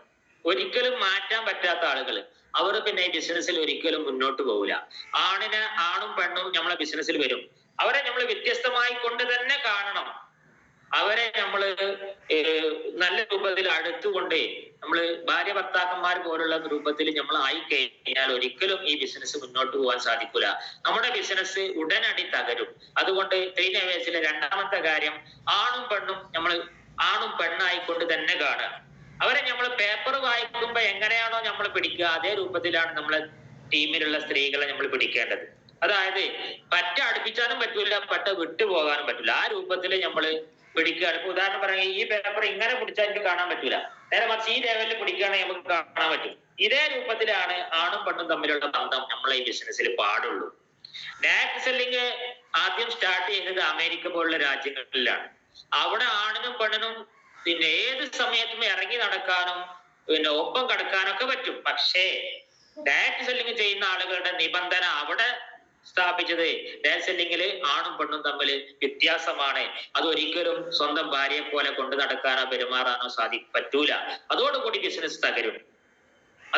ഒരിക്കലും മാറ്റാൻ പറ്റാത്ത ആളുകള്. അവർ പിന്നെ ഈ ബിസിനസ്സിൽ ഒരിക്കലും മുന്നോട്ട് പോകില്ല. ആണും പെണ്ണും നമ്മളെ ബിസിനസ്സിൽ വരും. അവരെ നമ്മൾ വ്യത്യസ്തമായി കൊണ്ട് തന്നെ കാണണം. അവരെ നമ്മൾ നല്ല രൂപത്തിൽ അടുത്തുകൊണ്ട് നമ്മള് ഭാര്യ ഭർത്താക്കന്മാർ പോലുള്ള രൂപത്തിൽ നമ്മൾ ആയി കഴിഞ്ഞാൽ ഒരിക്കലും ഈ ബിസിനസ് മുന്നോട്ട് പോകാൻ സാധിക്കില്ല. നമ്മുടെ ബിസിനസ് ഉടനടി തകരും. അതുകൊണ്ട് 3 ലെവേഴ്സിലെ രണ്ടാമത്തെ കാര്യം, ആണും പെണ്ണും നമ്മൾ ആണും പെണ്ണായിക്കൊണ്ട് തന്നെ കാണുക. അവരെ നമ്മൾ പേപ്പർ വായിക്കുമ്പോ എങ്ങനെയാണോ നമ്മൾ പിടിക്കുക അതേ രൂപത്തിലാണ് നമ്മളെ ടീമിലുള്ള സ്ത്രീകളെ നമ്മൾ പിടിക്കേണ്ടത്. അതായത് പറ്റ അടുപ്പിച്ചാലും പറ്റൂല, പറ്റ വിട്ടുപോകാനും പറ്റൂല. ആ രൂപത്തിൽ നമ്മൾ പിടിക്കുകയാണ്. ഇപ്പൊ ഉദാഹരണം പറയാം, ഈ പേപ്പർ ഇങ്ങനെ പിടിച്ചാൽ എനിക്ക് കാണാൻ പറ്റൂല, നേരെ മറിച്ച് ഈ ലെവലിൽ പിടിക്കുകയാണെങ്കിൽ നമുക്ക് കാണാൻ പറ്റും. ഇതേ രൂപത്തിലാണ് ആണും പെണ്ണും തമ്മിലുള്ള ബന്ധം നമ്മളെ ഈ ബിസിനസ്സിൽ പാടുള്ളൂ. ഡയറക്ട് സെല്ലിങ് ആദ്യം സ്റ്റാർട്ട് ചെയ്തത് അമേരിക്ക പോലുള്ള രാജ്യങ്ങളിലാണ്. അവിടെ ആണിനും പെണ്ണിനും പിന്നെ ഏത് സമയത്തും ഇറങ്ങി നടക്കാനും പിന്നെ ഒപ്പം കിടക്കാനൊക്കെ പറ്റും. പക്ഷേ ഡയറക്ട് സെല്ലിങ് ചെയ്യുന്ന ആളുകളുടെ നിബന്ധന അവിടെ സ്ഥാപിച്ചത് ഡയറക്ട് സെല്ലിങ്ങില് ആണും പെണ്ണും തമ്മിൽ വ്യത്യാസമാണ്. അതൊരിക്കലും സ്വന്തം ഭാര്യയെ പോലെ കൊണ്ടു നടക്കാനോ പെരുമാറാനോ പറ്റൂല. അതോടുകൂടി ബിസിനസ് തകരും.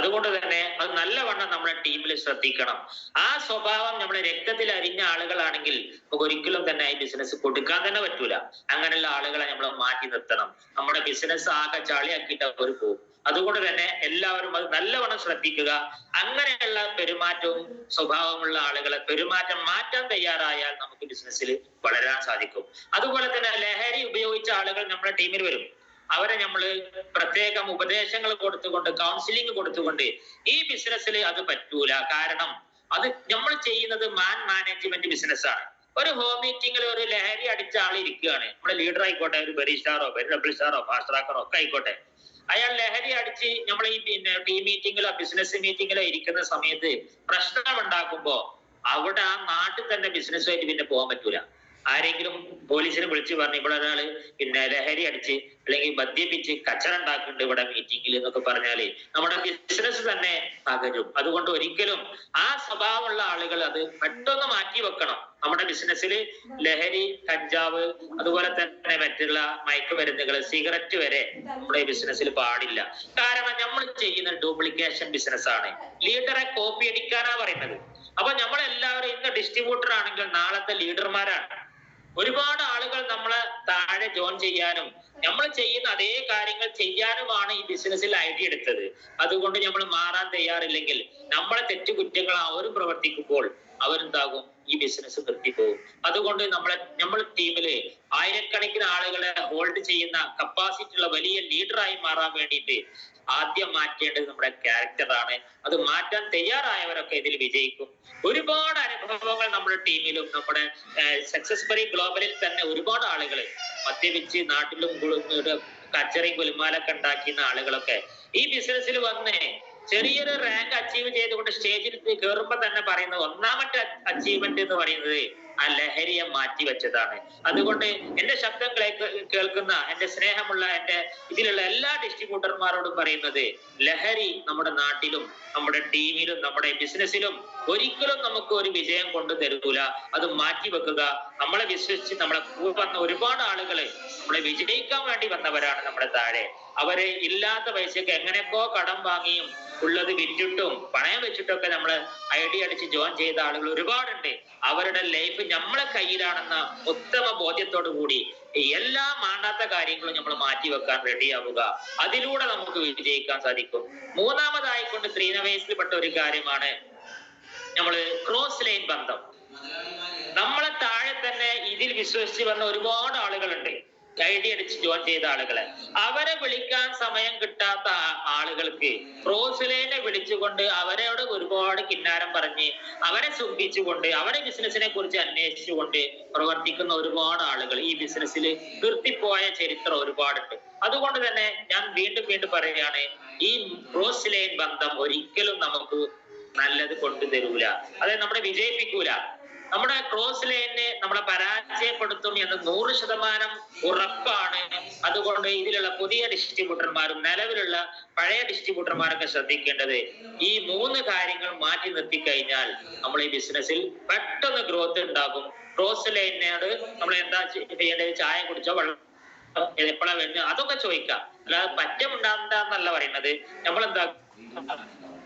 അതുകൊണ്ട് തന്നെ അത് നല്ലവണ്ണം നമ്മുടെ ടീമിൽ ശ്രദ്ധിക്കണം. ആ സ്വഭാവം നമ്മുടെ രക്തത്തിൽ അരിഞ്ഞ ആളുകളാണെങ്കിൽ നമുക്ക് ഒരിക്കലും തന്നെ ഈ ബിസിനസ് കൊടുക്കാൻ തന്നെ പറ്റൂല. അങ്ങനെയുള്ള ആളുകളെ നമ്മൾ മാറ്റി നിർത്തണം. നമ്മുടെ ബിസിനസ് ആകെ ചാളിയാക്കിയിട്ട് അവർ പോകും. അതുകൊണ്ട് തന്നെ എല്ലാവരും അത് നല്ലവണ്ണം ശ്രദ്ധിക്കുക. അങ്ങനെയുള്ള പെരുമാറ്റവും സ്വഭാവമുള്ള ആളുകളെ പെരുമാറ്റം മാറ്റാൻ തയ്യാറായാൽ നമുക്ക് ബിസിനസ്സിൽ വളരാൻ സാധിക്കും. അതുപോലെ തന്നെ ലഹരി ഉപയോഗിച്ച ആളുകൾ നമ്മുടെ ടീമിൽ വരും. അവരെ നമ്മൾ പ്രത്യേകം ഉപദേശങ്ങൾ കൊടുത്തുകൊണ്ട് കൗൺസിലിംഗ് കൊടുത്തുകൊണ്ട് ഈ ബിസിനസ്സിൽ അത് പറ്റൂല. കാരണം അത് നമ്മൾ ചെയ്യുന്നത് മാനേജ്മെന്റ് ബിസിനസ്സാണ്. ഒരു ഹോം മീറ്റിംഗിൽ ഒരു ലഹരി അടിച്ച ആൾ ഇരിക്കുകയാണ്. നമ്മുടെ ലീഡർ ആയിക്കോട്ടെ, ഒരു ബെറിസ്റ്റാറോ ഡബിൾ സ്റ്റാറോ ഫാസ്റ്റ് ട്രാക്കറോ ഒക്കെ ആയിക്കോട്ടെ. അയാൾ ലഹരി അടിച്ച് നമ്മൾ ഈ പിന്നെ ടീം മീറ്റിംഗിലോ ബിസിനസ് മീറ്റിംഗിലോ ഇരിക്കുന്ന സമയത്ത് പ്രശ്നം ഉണ്ടാക്കുമ്പോ അവിടെ ആ നാട്ടിൽ തന്നെ ബിസിനസ്സുമായിട്ട് പിന്നെ പോകാൻ പറ്റൂല. ആരെങ്കിലും പോലീസിനെ വിളിച്ച് പറഞ്ഞ് ഇവിടെ ഒരാള് പിന്നെ ലഹരി അടിച്ച് അല്ലെങ്കിൽ മദ്യപിച്ച് കച്ചറ ഉണ്ടാക്കുന്നുണ്ട് ഇവിടെ മീറ്റിംഗിൽ എന്നൊക്കെ പറഞ്ഞാല് നമ്മുടെ ബിസിനസ് തന്നെ തകരും. അതുകൊണ്ട് ഒരിക്കലും ആ സ്വഭാവമുള്ള ആളുകൾ അത് പെട്ടെന്ന് മാറ്റി വെക്കണം. നമ്മുടെ ബിസിനസ്സിൽ ലഹരി, കഞ്ചാവ്, അതുപോലെ തന്നെ മറ്റുള്ള മയക്കുമരുന്നുകൾ, സിഗരറ്റ് വരെ നമ്മുടെ ബിസിനസ്സിൽ പാടില്ല. കാരണം നമ്മൾ ചെയ്യുന്ന ഡ്യൂപ്ലിക്കേഷൻ ബിസിനസ് ആണ്. ലീഡറെ കോപ്പി അടിക്കാനാ പറയുന്നത്. അപ്പൊ നമ്മളെല്ലാവരും ഇന്ന് ഡിസ്ട്രിബ്യൂട്ടർ ആണെങ്കിൽ നാളത്തെ ലീഡർമാരാണ്. ഒരുപാട് ആളുകൾ നമ്മളെ താഴെ ജോയിൻ ചെയ്യാനും നമ്മൾ ചെയ്യുന്ന അതേ കാര്യങ്ങൾ ചെയ്യാനുമാണ് ഈ ബിസിനസ്സിൽ ഐഡിയ എടുത്തത്. അതുകൊണ്ട് നമ്മൾ മാറാൻ തയ്യാറില്ലെങ്കിൽ നമ്മളെ തെറ്റുകുറ്റങ്ങൾ അവരും പ്രവർത്തിക്കുമ്പോൾ അവരെന്താകും, ഈ ബിസിനസ് നിർത്തിപ്പോകും. അതുകൊണ്ട് നമ്മുടെ ടീമില് ആയിരക്കണക്കിന് ആളുകളെ ഹോൾഡ് ചെയ്യുന്ന കപ്പാസിറ്റി ഉള്ള വലിയ ലീഡറായി മാറാൻ വേണ്ടിയിട്ട് ആദ്യം മാറ്റേണ്ടത് നമ്മുടെ ക്യാരക്ടറാണ്. അത് മാറ്റാൻ തയ്യാറായവരൊക്കെ ഇതിൽ വിജയിക്കും. ഒരുപാട് അനുഭവങ്ങൾ നമ്മുടെ ടീമിലും നമ്മുടെ സക്സസ്ഫുള്ളി ഗ്ലോബലിൽ തന്നെ ഒരുപാട് ആളുകൾ മദ്യപിച്ച് നാട്ടിലും കച്ചറയും കുലുമാലൊക്കെ ഉണ്ടാക്കുന്ന ആളുകളൊക്കെ ഈ ബിസിനസ്സിൽ വന്ന് ചെറിയൊരു റാങ്ക് അച്ചീവ് ചെയ്തുകൊണ്ട് സ്റ്റേജിൽ കയറുമ്പോ തന്നെ പറയുന്നത് ഒന്നാമത്തെ അച്ചീവ്മെന്റ് എന്ന് പറയുന്നത് ആ ലഹരിയെ മാറ്റി വെച്ചതാണ്. അതുകൊണ്ട് എന്റെ ശബ്ദം കേൾക്കുന്ന എന്റെ സ്നേഹമുള്ള എന്റെ ഇതിലുള്ള എല്ലാ ഡിസ്ട്രിബ്യൂട്ടർമാരോടും പറയുന്നത്, ലഹരി നമ്മുടെ നാട്ടിലും നമ്മുടെ ടീമിലും നമ്മുടെ ബിസിനസ്സിലും ഒരിക്കലും നമുക്ക് ഒരു വിജയം കൊണ്ടു തരൂല. അത് മാറ്റി വെക്കുക. നമ്മളെ വിശ്വസിച്ച് നമ്മളെ കൂടെ വന്ന ഒരുപാട് ആളുകള് നമ്മളെ വിജയിക്കാൻ വേണ്ടി വന്നവരാണ് നമ്മുടെ താഴെ. അവര് ഇല്ലാത്ത പൈസക്ക് എങ്ങനെയൊക്കെ കടം വാങ്ങിയും ഉള്ളത് വിറ്റിട്ടും പണയം വെച്ചിട്ടൊക്കെ നമ്മള് ഐഡിയ അടിച്ച് ജോയിൻ ചെയ്ത ആളുകൾ ഒരുപാടുണ്ട്. അവരുടെ ലൈഫ് നമ്മളെ കയ്യിലാണെന്ന ഉത്തമ ബോധ്യത്തോടു കൂടി എല്ലാ മാണ്ടാത്ത കാര്യങ്ങളും നമ്മൾ മാറ്റി വെക്കാൻ റെഡിയാവുക. അതിലൂടെ നമുക്ക് വിജയിക്കാൻ സാധിക്കും. മൂന്നാമതായിക്കൊണ്ട് ത്രീനവേഴ്സിൽപ്പെട്ട ഒരു കാര്യമാണ് നമ്മള് ക്രോസ് ലൈൻ ബന്ധം. നമ്മളെ താഴെ തന്നെ ഇതിൽ വിശ്വസിച്ച് വന്ന ഒരുപാട് ആളുകളുണ്ട്, ഐഡിയ അടിച്ച് ജോയിൻ ചെയ്ത ആളുകളെ. അവരെ വിളിക്കാൻ സമയം കിട്ടാത്ത ആളുകൾക്ക് ക്രോസ് ലൈനെ വിളിച്ചുകൊണ്ട് അവരോട് ഒരുപാട് കിന്നാരം പറഞ്ഞ് അവരെ സുഖിച്ചുകൊണ്ട് അവരെ ബിസിനസിനെ കുറിച്ച് അന്വേഷിച്ചുകൊണ്ട് പ്രവർത്തിക്കുന്ന ഒരുപാട് ആളുകൾ ഈ ബിസിനസ്സിൽ നിർത്തിപ്പോയ ചരിത്രം ഒരുപാടുണ്ട്. അതുകൊണ്ട് തന്നെ ഞാൻ വീണ്ടും പറയുകയാണ്, ഈ ക്രോസ് ലൈൻ ബന്ധം ഒരിക്കലും നമുക്ക് നല്ലത് കൊണ്ടുതരൂല. അതായത് നമ്മളെ വിജയിപ്പിക്കൂല. നമ്മുടെ ക്രോസ് ലൈനെ നമ്മളെ പരാജയപ്പെടുത്തും എന്ന് 100% ഉറപ്പാണ്. അതുകൊണ്ട് ഇതിലുള്ള പുതിയ ഡിസ്ട്രിബ്യൂട്ടർമാരും നിലവിലുള്ള പഴയ ഡിസ്ട്രിബ്യൂട്ടർമാരൊക്കെ ശ്രദ്ധിക്കേണ്ടത് ഈ 3 കാര്യങ്ങൾ മാറ്റി നിർത്തി കഴിഞ്ഞാൽ നമ്മൾ ഈ ബിസിനസ്സിൽ പെട്ടെന്ന് ഗ്രോത്ത് ഉണ്ടാകും. ക്രോസ് ലൈനോട് നമ്മൾ എന്താ ചെയ്യേണ്ടത്, ചായ കുടിച്ചോ വെള്ളം എപ്പോഴാ വരുന്നത് അതൊക്കെ ചോദിക്കാം. അല്ലാതെ പറ്റമുണ്ടാകുന്നല്ല പറയുന്നത്. നമ്മളെന്താ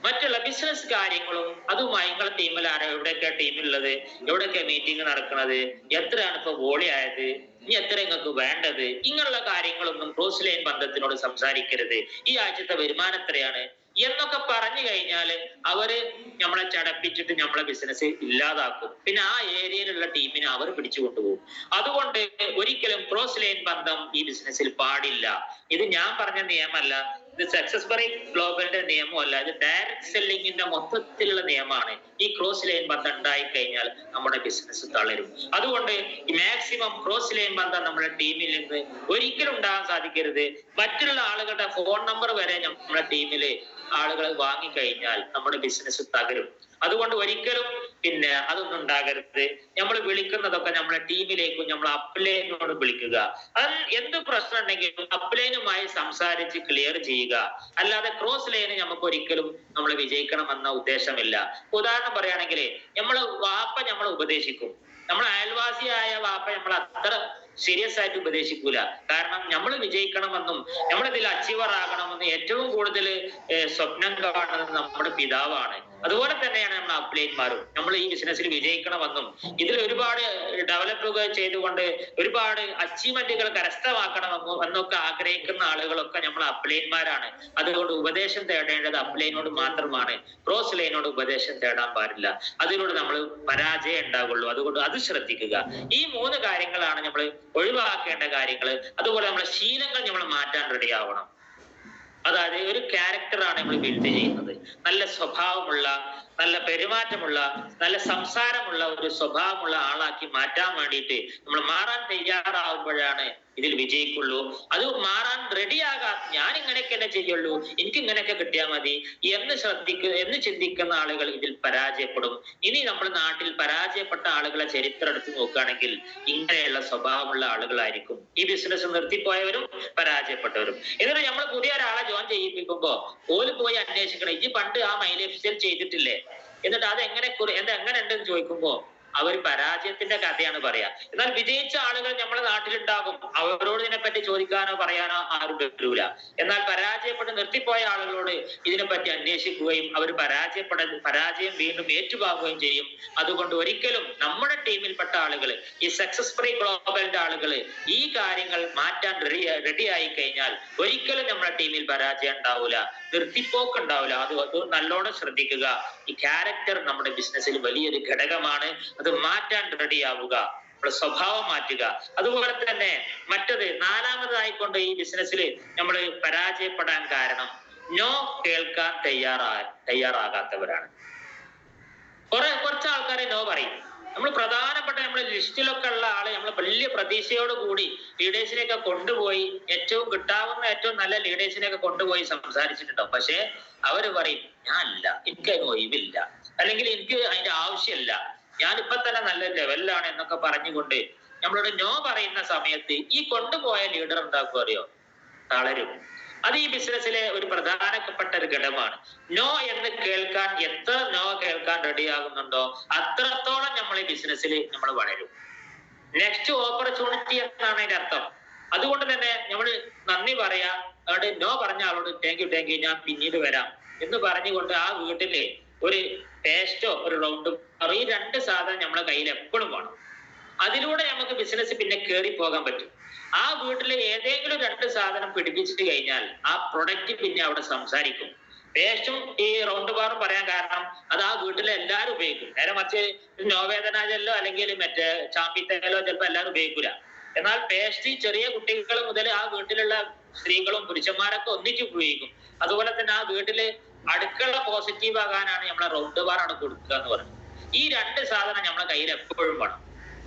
മറ്റുള്ള ബിസിനസ് കാര്യങ്ങളും അതുമായി നിങ്ങളെ ടീമിൽ ആരോ, എവിടെയൊക്കെ ടീമിലുള്ളത്, എവിടെയൊക്കെ മീറ്റിംഗ് നടക്കുന്നത്, എത്രയാണ് ഇപ്പൊ വോളി ആയത്, ഇനി എത്ര നിങ്ങൾക്ക് വേണ്ടത്, ഇങ്ങനെയുള്ള കാര്യങ്ങളൊന്നും ക്രോസ് ലൈൻ ബന്ധത്തിനോട് സംസാരിക്കരുത്. ഈ ആഴ്ചത്തെ വരുമാനം എത്രയാണ് എന്നൊക്കെ പറഞ്ഞു കഴിഞ്ഞാല് അവര് നമ്മളെ ചടപ്പിച്ചിട്ട് നമ്മളെ ബിസിനസ് ഇല്ലാതാക്കും. പിന്നെ ആ ഏരിയയിലുള്ള ടീമിനെ അവർ പിടിച്ചു കൊണ്ടുപോകും. അതുകൊണ്ട് ഒരിക്കലും ക്രോസ് ലൈൻ ബന്ധം ഈ ബിസിനസ്സിൽ പാടില്ല. ഇത് ഞാൻ പറഞ്ഞ നിയമമല്ല, ഇത് സക്സസ്ബറി ഗ്ലോബലിന്റെ നിയമമല്ല, ഇത് ഡയറക്ട് സെല്ലിങ്ങിന്റെ മൊത്തത്തിലുള്ള നിയമമാണ്. ഈ ക്രോസ് ലൈൻ ബന്ധം ഉണ്ടായി കഴിഞ്ഞാൽ നമ്മുടെ ബിസിനസ് തളരും. അതുകൊണ്ട് മാക്സിമം ക്രോസ് ലൈൻ ബന്ധം നമ്മുടെ ടീമിൽ നിന്ന് ഒരിക്കലും ഉണ്ടാകാൻ സാധിക്കരുത്. മറ്റുള്ള ആളുകളുടെ ഫോൺ നമ്പർ വരെ നമ്മുടെ ടീമില് ആളുകൾ വാങ്ങിക്കഴിഞ്ഞാൽ നമ്മുടെ ബിസിനസ് തകരും. അതുകൊണ്ട് ഒരിക്കലും അതൊന്നും ഉണ്ടാകരുത്. നമ്മൾ വിളിക്കുന്നതൊക്കെ നമ്മളെ ടീമിലേക്കും നമ്മൾ അപ്ലൈനോട് വിളിക്കുക. അത് എന്ത് പ്രശ്നം ഉണ്ടെങ്കിലും അപ്ലൈനുമായി സംസാരിച്ച് ക്ലിയർ ചെയ്യുക. അല്ലാതെ ക്രോസ് ലൈന് നമുക്ക് ഒരിക്കലും നമ്മൾ വിജയിക്കണമെന്ന ഉദ്ദേശമില്ല. ഉദാഹരണം പറയുകയാണെങ്കിൽ വാപ്പ നമ്മളെ ഉപദേശിക്കും, നമ്മളെ അയൽവാസിയായ വാപ്പ നമ്മൾ അത്ര സീരിയസ് ആയിട്ട് ഉപദേശിക്കൂല. കാരണം നമ്മൾ വിജയിക്കണമെന്നും നമ്മളിതിൽ അച്ചീവർ ആകണമെന്നും ഏറ്റവും കൂടുതൽ സ്വപ്നം കാണുന്നത് നമ്മുടെ പിതാവാണ്. അതുപോലെ തന്നെയാണ് നമ്മൾ അപ്ലൈന്മാരും. നമ്മൾ ഈ ബിസിനസ്സിൽ വിജയിക്കണമെന്നും ഇതിൽ ഒരുപാട് ഡെവലപ്പുകൾ ചെയ്തുകൊണ്ട് ഒരുപാട് അച്ചീവ്മെന്റുകൾ കരസ്ഥമാക്കണമെന്നും എന്നൊക്കെ ആഗ്രഹിക്കുന്ന ആളുകളൊക്കെ നമ്മൾ അപ്ലൈന്മാരാണ്. അതുകൊണ്ട് ഉപദേശം തേടേണ്ടത് അപ്ലൈനോട് മാത്രമാണ്. ക്രോസ് ലൈനോട് ഉപദേശം തേടാൻ പാടില്ല. അതിലൂടെ നമ്മൾ പരാജയം ഉണ്ടാകുള്ളൂ. അതുകൊണ്ട് അത് ശ്രദ്ധിക്കുക. ഈ 3 കാര്യങ്ങളാണ് നമ്മൾ ഒഴിവാക്കേണ്ട കാര്യങ്ങൾ. അതുപോലെ നമ്മളെ ശീലങ്ങൾ നമ്മൾ മാറ്റാൻ റെഡി ആവണം. അതായത് ഒരു ക്യാരക്ടറാണ് നമ്മൾ ബിൽഡ് ചെയ്യുന്നത്. നല്ല സ്വഭാവമുള്ള, നല്ല പെരുമാറ്റമുള്ള, നല്ല സംസാരമുള്ള ഒരു സ്വഭാവമുള്ള ആളാക്കി മാറ്റാൻ വേണ്ടിയിട്ട് നമ്മൾ മാറാൻ തയ്യാറാവുമ്പോഴാണ് ഇതിൽ വിജയിക്കുള്ളൂ. അത് മാറാൻ റെഡിയാകാൻ ഞാൻ ഇങ്ങനെയൊക്കെ തന്നെ ചെയ്യുള്ളൂ, എനിക്ക് ഇങ്ങനെയൊക്കെ കിട്ടിയാൽ മതി എന്ന് ചിന്തിക്കുന്ന ആളുകൾ ഇതിൽ പരാജയപ്പെടും. ഇനി നമ്മുടെ നാട്ടിൽ പരാജയപ്പെട്ട ആളുകളെ ചരിത്രം എടുത്ത് നോക്കുകയാണെങ്കിൽ ഇങ്ങനെയുള്ള സ്വഭാവമുള്ള ആളുകളായിരിക്കും ഈ ബിസിനസ് നിർത്തിപ്പോയവരും പരാജയപ്പെട്ടവരും. എന്നിട്ട് നമ്മൾ പുതിയ ഒരാളെ ജോയിൻ ചെയ്യിപ്പിക്കുമ്പോ ഓല് പോയി അന്വേഷിക്കണം, ഇജ്ജ് പണ്ട് ആ മൈലേഫിഷ്യൽ ചെയ്തിട്ടില്ലേ, എന്നിട്ട് അത് എങ്ങനെ ഉണ്ടെന്ന് ചോദിക്കുമ്പോ അവർ പരാജയത്തിന്റെ കഥയാണ് പറയാ. എന്നാൽ വിജയിച്ച ആളുകൾ നമ്മുടെ നാട്ടിലുണ്ടാകും, അവരോട് ഇതിനെപ്പറ്റി ചോദിക്കാനോ പറയാനോ ആരും പറ്റൂല. എന്നാൽ പരാജയപ്പെട്ട് നിർത്തിപ്പോയ ആളുകളോട് ഇതിനെപ്പറ്റി അന്വേഷിക്കുകയും അവർ പരാജയം വീണ്ടും ഏറ്റുവാങ്ങുകയും ചെയ്യും. അതുകൊണ്ട് ഒരിക്കലും നമ്മുടെ ടീമിൽപ്പെട്ട ആളുകൾ, ഈ സക്സസ്ഫുൾ ഗ്ലോബലിന്റെ ആളുകൾ ഈ കാര്യങ്ങൾ മാറ്റാൻ റെഡിയായി കഴിഞ്ഞാൽ ഒരിക്കലും നമ്മുടെ ടീമിൽ പരാജയം ഉണ്ടാവില്ല, നിർത്തിപ്പോക്ക് ഉണ്ടാവില്ല. അത് നല്ലോണം ശ്രദ്ധിക്കുക. ഈ ക്യാരക്ടർ നമ്മുടെ ബിസിനസ്സിൽ വലിയൊരു ഘടകമാണ്. അത് മാറ്റാൻ റെഡിയാവുക, നമ്മുടെ സ്വഭാവം മാറ്റുക. അതുപോലെ തന്നെ മറ്റത് 4മതായിക്കൊണ്ട് ഈ ബിസിനസ്സിൽ നമ്മൾ പരാജയപ്പെടാൻ കാരണം നോ കേൾക്കാൻ തയ്യാറാകാത്തവരാണ്. കുറച്ച് ആൾക്കാരെ നോ പറയും. നമ്മൾ പ്രധാനപ്പെട്ട നമ്മുടെ ലിസ്റ്റിലൊക്കെ ഉള്ള ആള് നമ്മൾ വലിയ പ്രതീക്ഷയോട് കൂടി ലീഡേഴ്സിനെയൊക്കെ കൊണ്ടുപോയി ഏറ്റവും നല്ല ലീഡേഴ്സിനെയൊക്കെ കൊണ്ടുപോയി സംസാരിച്ചിട്ടുണ്ടാവും. പക്ഷെ അവര് പറയും ഞാനില്ല, എനിക്ക് അതിന് ഒഴിവില്ല, അല്ലെങ്കിൽ എനിക്ക് അതിന്റെ ആവശ്യമില്ല, ഞാനിപ്പൊ തന്നെ നല്ല ലെവലിലാണ് എന്നൊക്കെ പറഞ്ഞുകൊണ്ട് നമ്മളോട് നോ പറയുന്ന സമയത്ത് ഈ കൊണ്ടുപോയ ലീഡർ എന്താക്കുക അറിയോ? തളരും. അത് ഈ ബിസിനസ്സിലെ ഒരു പ്രധാനപ്പെട്ട ഒരു ഘടകമാണ്. നോ എന്ന് കേൾക്കാൻ, എത്ര നോ കേൾക്കാൻ റെഡിയാകുന്നുണ്ടോ അത്രത്തോളം നമ്മൾ ഈ ബിസിനസ്സിൽ നമ്മൾ വളരും. നെക്സ്റ്റ് ഓപ്പർച്യൂണിറ്റി എന്നാണ് അതിന്റെ അർത്ഥം. അതുകൊണ്ട് തന്നെ നമ്മൾ നന്ദി പറയാ, അവിടെ നോ പറഞ്ഞ ആളോട് താങ്ക് യു ഞാൻ പിന്നീട് വരാം എന്ന് പറഞ്ഞുകൊണ്ട് ആ വീട്ടില് ഒരു പേസ്റ്റോ ഒരു റൗണ്ട് ഈ 2 സാധനം നമ്മളെ കയ്യിൽ എപ്പോഴും വേണം. അതിലൂടെ നമുക്ക് ബിസിനസ് പിന്നെ കയറി പോകാൻ പറ്റും. ആ വീട്ടിലെ ഏതെങ്കിലും 2 സാധനം പിടിപ്പിച്ചിട്ട് കഴിഞ്ഞാൽ ആ പ്രൊഡക്റ്റ് പിന്നെ അവിടെ സംസാരിക്കും. പേസ്റ്റും ഈ റൗണ്ട് ബാറും പറയാൻ കാരണം അത് ആ വീട്ടിലെ എല്ലാവരും ഉപയോഗിക്കും. നേരെ മറിച്ച് നോവേദനാജല്ലോ അല്ലെങ്കിൽ മറ്റേ ചാമ്പിത്തേലോ ചിലപ്പോൾ എല്ലാവരും ഉപയോഗിക്കൂല. എന്നാൽ പേസ്റ്റ് ചെറിയ കുട്ടികൾ മുതൽ ആ വീട്ടിലുള്ള സ്ത്രീകളും പുരുഷന്മാരൊക്കെ ഒന്നിച്ച് ഉപയോഗിക്കും. അതുപോലെ തന്നെ ആ വീട്ടില് അടുക്കള പോസിറ്റീവ് ആകാനാണ് നമ്മളെ റൗണ്ട് ബാർ അവിടെ കൊടുക്കുക എന്ന് പറയുന്നത്. ഈ 2 സാധനം നമ്മളെ കയ്യിൽ എപ്പോഴും വേണം.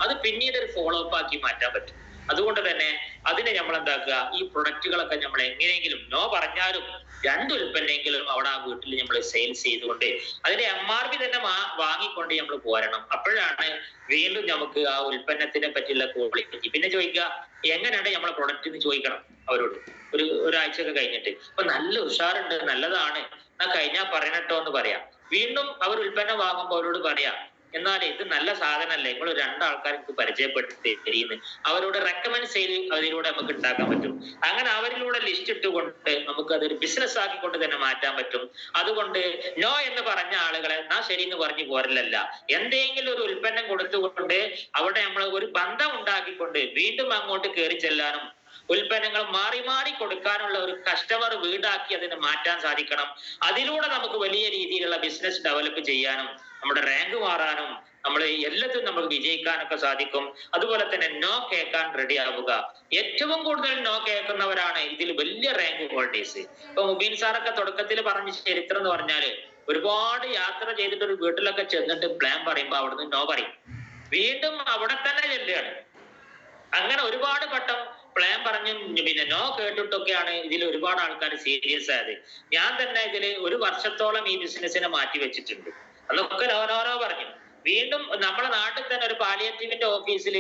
അത് പിന്നീട് ഒരു ഫോളോ അപ്പ് ആക്കി മാറ്റാൻ പറ്റും. അതുകൊണ്ട് തന്നെ അതിനെ നമ്മൾ എന്താക്കുക, ഈ പ്രൊഡക്റ്റുകളൊക്കെ നമ്മൾ എങ്ങനെയെങ്കിലും നോ പറഞ്ഞാലും 2 ഉൽപ്പന്നെങ്കിലും അവിടെ ആ വീട്ടിൽ നമ്മൾ സെയിൽസ് ചെയ്തുകൊണ്ട് അതിന്റെ MRP തന്നെ വാങ്ങിക്കൊണ്ട് നമ്മൾ പോരണം. അപ്പോഴാണ് വീണ്ടും നമുക്ക് ആ ഉൽപ്പന്നത്തിനെ പറ്റിയുള്ള ക്വാളിറ്റി. പിന്നെ ചോദിക്കുക എങ്ങനെയാണ് നമ്മളെ പ്രൊഡക്റ്റ് എന്ന് ചോദിക്കണം അവരോട് ഒരാഴ്ചയൊക്കെ കഴിഞ്ഞിട്ട്. അപ്പൊ നല്ല ഉഷാറുണ്ട്, നല്ലതാണ്, എന്നാ കഴിഞ്ഞാൽ പറയണട്ടോ എന്ന് പറയാം. വീണ്ടും അവർ ഉൽപ്പന്നം വാങ്ങുമ്പോൾ അവരോട് പറയാം എന്നാൽ ഇത് നല്ല സാധനമല്ലേ, നിങ്ങൾ 2 ആൾക്കാർ എനിക്ക് പരിചയപ്പെടുത്തി തരീന്ന് അവരോട് റെക്കമെൻഡ് സെയിൽ അതിലൂടെ നമുക്ക് ഉണ്ടാക്കാൻ പറ്റും. അങ്ങനെ അവരിലൂടെ ലിസ്റ്റ് ഇട്ടുകൊണ്ട് നമുക്ക് അതൊരു ബിസിനസ് ആക്കിക്കൊണ്ട് തന്നെ മാറ്റാൻ പറ്റും. അതുകൊണ്ട് നോ എന്ന് പറഞ്ഞ ആളുകളെ നാ ശരി എന്ന് പറഞ്ഞു പോരലല്ല, എന്തെങ്കിലും ഒരു ഉൽപ്പന്നം കൊടുത്തുകൊണ്ട് അവിടെ നമ്മൾ ഒരു ബന്ധം ഉണ്ടാക്കിക്കൊണ്ട് വീണ്ടും അങ്ങോട്ട് കയറി ചെല്ലാനും ഉൽപ്പന്നങ്ങൾ മാറി മാറി കൊടുക്കാനുള്ള ഒരു കസ്റ്റമർ വീടാക്കി അതിനെ മാറ്റാൻ സാധിക്കണം. അതിലൂടെ നമുക്ക് വലിയ രീതിയിലുള്ള ബിസിനസ് ഡെവലപ്പ് ചെയ്യാനും നമ്മുടെ റാങ്ക് മാറാനും നമ്മൾ എല്ലാത്തിനും നമുക്ക് വിജയിക്കാനൊക്കെ സാധിക്കും. അതുപോലെ തന്നെ നോ കേൾക്കാൻ റെഡി ആവുക. ഏറ്റവും കൂടുതൽ നോ കേൾക്കുന്നവരാണ് ഇതിൽ വലിയ റാങ്ക് ഹോൾഡേഴ്സ്. ഇപ്പൊ മുബീൻ സാറൊക്കെ തുടക്കത്തിൽ പറഞ്ഞ ചരിത്രം എന്ന് പറഞ്ഞാല് ഒരുപാട് യാത്ര ചെയ്തിട്ട് ഒരു വീട്ടിലൊക്കെ ചെന്നിട്ട് പ്ലാൻ പറയുമ്പോ അവിടുന്ന് നോ പറയും, വീണ്ടും അവിടെ തന്നെ ചെല്ലുകയാണ്. അങ്ങനെ ഒരുപാട് വട്ടം പ്ലാൻ പറഞ്ഞും പിന്നെ നോ കേട്ടിട്ടൊക്കെയാണ് ഇതിൽ ഒരുപാട് ആൾക്കാർ സീരിയസ് ആയത്. ഞാൻ തന്നെ ഇതില് 1 വർഷത്തോളം ഈ ബിസിനസ്സിനെ മാറ്റി വെച്ചിട്ടുണ്ട്. അതൊക്കെ നോനോരോ പറഞ്ഞു. വീണ്ടും നമ്മുടെ നാട്ടിൽ തന്നെ ഒരു പാലിയേറ്റീവിന്റെ ഓഫീസിൽ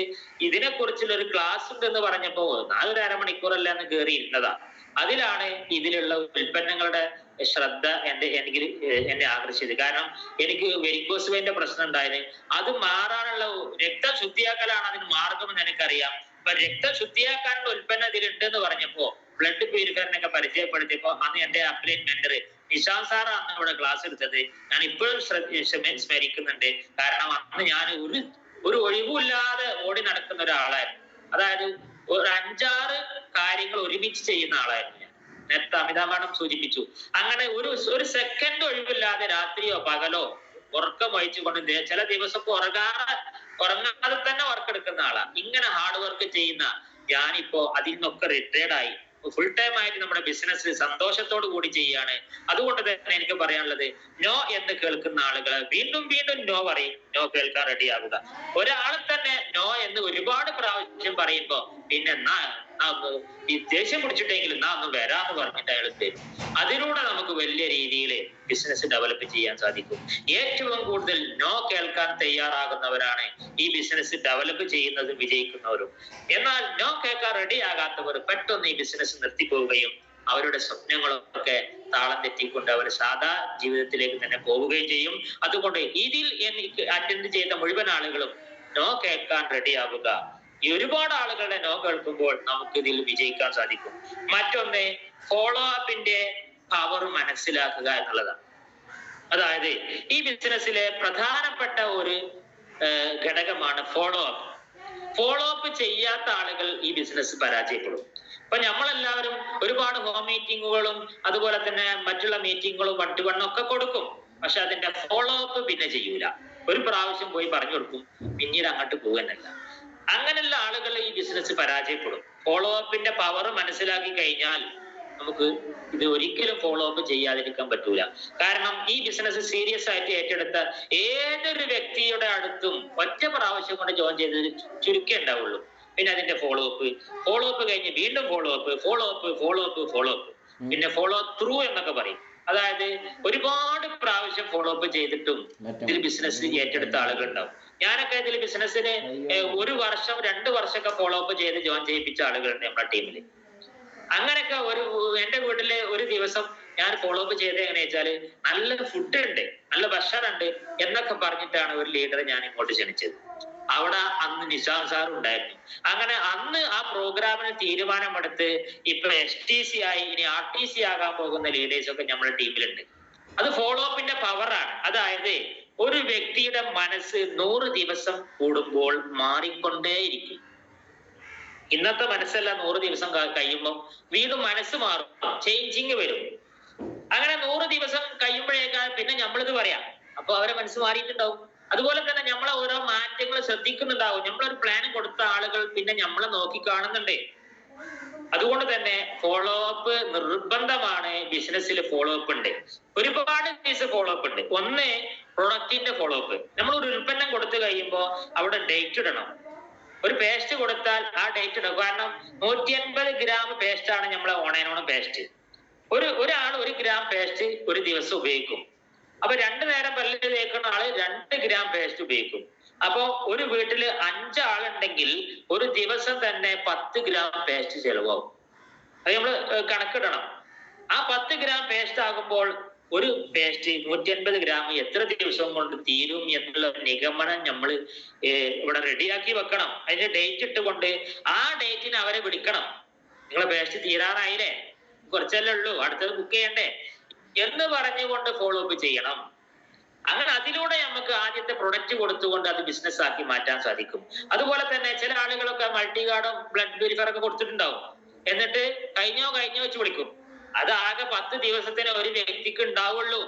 ഇതിനെ കുറിച്ചുള്ള ഒരു ക്ലാസ് ഉണ്ടെന്ന് പറഞ്ഞപ്പോ ഒരു അരമണിക്കൂറല്ല എന്ന് കയറി ഇരുന്നതാ. അതിലാണ് ഇതിലുള്ള ഉൽപ്പന്നങ്ങളുടെ ശ്രദ്ധ എന്നെ ആകർഷിച്ചത്. കാരണം എനിക്ക് വെരിക്കോസ് വെയിന്റെ പ്രശ്നം ഉണ്ടായത്, അത് മാറാനുള്ള രക്തം ശുദ്ധിയാക്കലാണ് അതിന് മാർഗമെന്ന് എനിക്കറിയാം. അപ്പൊ രക്തം ശുദ്ധിയാക്കാനുള്ള ഉൽപ്പന്നം ഇതിലുണ്ട് എന്ന് പറഞ്ഞപ്പോ ബ്ലഡ് പ്യൂരിഫയറിനൊക്കെ പരിചയപ്പെടുത്തിയപ്പോ അന്ന് എന്റെ അപ്ലൈൻ മെന്റർ നിഷാന്ത് സാറാണ് അവിടെ ക്ലാസ് എടുത്തത്. ഞാൻ ഇപ്പോഴും സ്മരിക്കുന്നുണ്ട്. കാരണം അന്ന് ഞാൻ ഒരു ഒഴിവില്ലാതെ ഓടി നടക്കുന്ന ഒരാളായിരുന്നു. അതായത് ഒരു 5-6 കാര്യങ്ങൾ ഒരുമിച്ച് ചെയ്യുന്ന ആളായിരുന്നു ഞാൻ. നേരത്തെ അമിതാ മാഡം സൂചിപ്പിച്ചു. അങ്ങനെ ഒരു സെക്കൻഡ് ഒഴിവില്ലാതെ രാത്രിയോ പകലോ ഉറക്കം വഹിച്ചുകൊണ്ട് ചില ദിവസമൊക്കെ ഉറങ്ങാതെ തന്നെ വർക്ക് എടുക്കുന്ന ആളാ. ഇങ്ങനെ ഹാർഡ് വർക്ക് ചെയ്യുന്ന ഞാനിപ്പോ അതിൽ നിന്നൊക്കെ റിട്ടയർഡ് ആയി ഫുൾ ടൈം ആയിട്ട് നമ്മുടെ ബിസിനസ് സന്തോഷത്തോടു കൂടി ചെയ്യാണ്. അതുകൊണ്ട് തന്നെ എനിക്ക് പറയാനുള്ളത്, നോ എന്ന് കേൾക്കുന്ന ആളുകൾ വീണ്ടും വീണ്ടും നോ പറയും, നോ കേൾക്കാൻ റെഡിയാകുക. ഒരാളെ തന്നെ നോ എന്ന് ഒരുപാട് പ്രാവശ്യം പറയുമ്പോ പിന്നെ ഈ ദേഷ്യം പിടിച്ചിട്ടെങ്കിലും ഒന്ന് വരാന്ന് പറഞ്ഞിട്ട് അയാൾ തരും. അതിലൂടെ നമുക്ക് വലിയ രീതിയിൽ ബിസിനസ് ഡെവലപ്പ് ചെയ്യാൻ സാധിക്കും. ഏറ്റവും കൂടുതൽ നോ കേൾക്കാൻ തയ്യാറാകുന്നവരാണ് ഈ ബിസിനസ് ഡെവലപ്പ് ചെയ്യുന്നതും വിജയിക്കുന്നവരും. എന്നാൽ നോ കേൾക്കാൻ റെഡി ആകാത്തവർ പെട്ടെന്ന് ഈ ബിസിനസ് നിർത്തിപ്പോവുകയും അവരുടെ സ്വപ്നങ്ങളൊക്കെ താളം തെറ്റിക്കൊണ്ട് അവർ സാധാ ജീവിതത്തിലേക്ക് തന്നെ പോവുകയും ചെയ്യും. അതുകൊണ്ട് ഇതിൽ എനിക്ക് അറ്റൻഡ് ചെയ്ത മുഴുവൻ ആളുകളും നോ കേൾക്കാൻ റെഡിയാവുക. ഈ ഒരുപാട് ആളുകളുടെ നോ കേൾക്കുമ്പോൾ നമുക്ക് ഇതിൽ വിജയിക്കാൻ സാധിക്കും. മറ്റൊന്ന്, ഫോളോ അപ്പിന്റെ പവർ മനസ്സിലാക്കുക എന്നുള്ളതാണ്. അതായത് ഈ ബിസിനസ്സിലെ പ്രധാനപ്പെട്ട ഒരു ഘടകമാണ് ഫോളോ അപ്പ്. ഫോളോ അപ്പ് ചെയ്യാത്ത ആളുകൾ ഈ ബിസിനസ് പരാജയപ്പെടും. അപ്പൊ നമ്മളെല്ലാവരും ഒരുപാട് ഹോം മീറ്റിങ്ങുകളും അതുപോലെ തന്നെ മറ്റുള്ള മീറ്റിങ്ങുകളും വട്ടുവണ്ണൊക്കെ കൊടുക്കും. പക്ഷെ അതിന്റെ ഫോളോ അപ്പ് പിന്നെ ചെയ്യൂല. ഒരു പ്രാവശ്യം പോയി പറഞ്ഞു കൊടുക്കും, പിന്നീട് അങ്ങോട്ട് പോകുന്നല്ല. അങ്ങനെയുള്ള ആളുകൾ ഈ ബിസിനസ് പരാജയപ്പെടും. ഫോളോ അപ്പിന്റെ പവർ മനസ്സിലാക്കി കഴിഞ്ഞാൽ നമുക്ക് ഇത് ഒരിക്കലും ഫോളോ അപ്പ് ചെയ്യാതിരിക്കാൻ പറ്റൂല. കാരണം ഈ ബിസിനസ് സീരിയസ് ആയിട്ട് ഏറ്റെടുത്ത ഏതൊരു വ്യക്തിയുടെ അടുത്തും ഒറ്റ പ്രാവശ്യം കൊണ്ട് ജോയിൻ ചെയ്തത് ചുരുക്കേ ഉണ്ടാവുള്ളൂ. പിന്നെ അതിന്റെ ഫോളോ അപ്പ് കഴിഞ്ഞ് വീണ്ടും ഫോളോ അപ്പ് പിന്നെ ഫോളോ ത്രൂ എന്നൊക്കെ പറയും. അതായത് ഒരുപാട് പ്രാവശ്യം ഫോളോ അപ്പ് ചെയ്തിട്ടും ഇതിൽ ബിസിനസ് ഏറ്റെടുത്ത ആളുകൾ ഉണ്ടാവും. ഞാനൊക്കെ ഇതിൽ ബിസിനസ്സിന് 1 വർഷം 2 വർഷമൊക്കെ ഫോളോ അപ്പ് ചെയ്ത് ജോയിൻ ചെയ്യിപ്പിച്ച ആളുകളുണ്ട് നമ്മുടെ ടീമില്. അങ്ങനെയൊക്കെ എന്റെ വീട്ടില് ഒരു ദിവസം ഞാൻ ഫോളോ അപ്പ് ചെയ്ത് എങ്ങനെ വെച്ചാല് നല്ല ഫുഡ് ഉണ്ട്, നല്ല ഭക്ഷണം ഉണ്ട് എന്നൊക്കെ പറഞ്ഞിട്ടാണ് ഒരു ലീഡറെ ഞാൻ ഇങ്ങോട്ട് ക്ഷണിച്ചത്. അവിടെ അന്ന് നിശാന്ത് സാർ ഉണ്ടായിരുന്നു. അങ്ങനെ അന്ന് ആ പ്രോഗ്രാമിന് തീരുമാനമെടുത്ത് ഇപ്പൊ STC ആയി ഇനി RTC ആകാൻ പോകുന്ന ലീഡേഴ്സ് ഒക്കെ നമ്മുടെ ടീമിലുണ്ട്. അത് ഫോളോ അപ്പിന്റെ പവറാണ്. അതായത് ഒരു വ്യക്തിയുടെ മനസ്സ് 100 ദിവസം കൂടുമ്പോൾ മാറിക്കൊണ്ടേയിരിക്കും. ഇന്നത്തെ മനസ്സല്ല 100 ദിവസം കഴിയുമ്പോൾ വീണ്ടും മനസ്സ് മാറും, ചേഞ്ചിങ് വരും. അങ്ങനെ 100 ദിവസം കഴിയുമ്പോഴേക്കാൾ പിന്നെ നമ്മളിത് പറയാം, അപ്പൊ അവരെ മനസ്സ് മാറിയിട്ടുണ്ടാവും. അതുപോലെ തന്നെ നമ്മളെ ഓരോ മാറ്റങ്ങൾ ശ്രദ്ധിക്കുന്നുണ്ടാവും. നമ്മളൊരു പ്ലാൻ കൊടുത്ത ആളുകൾ പിന്നെ നമ്മളെ നോക്കി കാണുന്നുണ്ട്. അതുകൊണ്ട് തന്നെ ഫോളോ അപ്പ് നിർബന്ധമാണ്. ബിസിനസ്സിൽ ഫോളോ അപ്പ് ഉണ്ട്, ഒരുപാട് കേസ് ഫോളോ അപ്പ് ഉണ്ട്. ഒന്ന്, പ്രൊഡക്റ്റിന്റെ ഫോളോ അപ്പ്. നമ്മൾ ഒരു ഉൽപ്പന്നം കൊടുത്തു കഴിയുമ്പോൾ അവിടെ ഡേറ്റ് ഇടണം. ഒരു പേസ്റ്റ് കൊടുത്താൽ ആ ഡേറ്റ് ഇടും. കാരണം 150 ഗ്രാം പേസ്റ്റ് ആണ് നമ്മളെ ഓണേനോണം പേസ്റ്റ്. ഒരാൾ 1 ഗ്രാം പേസ്റ്റ് ഒരു ദിവസം ഉപയോഗിക്കും. അപ്പൊ 2 നേരം പല്ല് തേക്കുന്ന ആള് 2 ഗ്രാം പേസ്റ്റ് ഉപയോഗിക്കും. അപ്പൊ ഒരു വീട്ടില് 5 ആളുണ്ടെങ്കിൽ ഒരു ദിവസം തന്നെ 10 ഗ്രാം പേസ്റ്റ് ചെലവാകും. അത് നമ്മൾ കണക്കിടണം. ആ 10 ഗ്രാം പേസ്റ്റ് ആകുമ്പോൾ ഒരു പേസ്റ്റ് 150 ഗ്രാം എത്ര ദിവസം കൊണ്ട് തീരും എന്നുള്ള നിഗമനം നമ്മൾ ഇവിടെ റെഡിയാക്കി വെക്കണം. അതിന്റെ ഡേറ്റ് ഇട്ടുകൊണ്ട് ആ ഡേറ്റിന് അവരെ വിളിക്കണം. നിങ്ങളെ പേസ്റ്റ് തീരാറായില്ലേ, കുറച്ചല്ലേ ഉള്ളൂ, അടുത്തത് ബുക്ക് ചെയ്യണ്ടേ എന്ന് പറഞ്ഞുകൊണ്ട് ഫോളോ അപ്പ് ചെയ്യണം. അങ്ങനെ അതിലൂടെ നമുക്ക് ആദ്യത്തെ പ്രൊഡക്റ്റ് കൊടുത്തുകൊണ്ട് അത് ബിസിനസ് ആക്കി മാറ്റാൻ സാധിക്കും. അതുപോലെ തന്നെ ചില ആളുകളൊക്കെ മൾട്ടി കാർഡും ബ്ലഡ് പ്യൂരിഫയർ ഒക്കെ കൊടുത്തിട്ടുണ്ടാവും. എന്നിട്ട് കഴിഞ്ഞോ വെച്ച് വിളിക്കും. അത് ആകെ 10 ദിവസത്തിന് ഒരു വ്യക്തിക്ക് ഉണ്ടാവുള്ളൂ.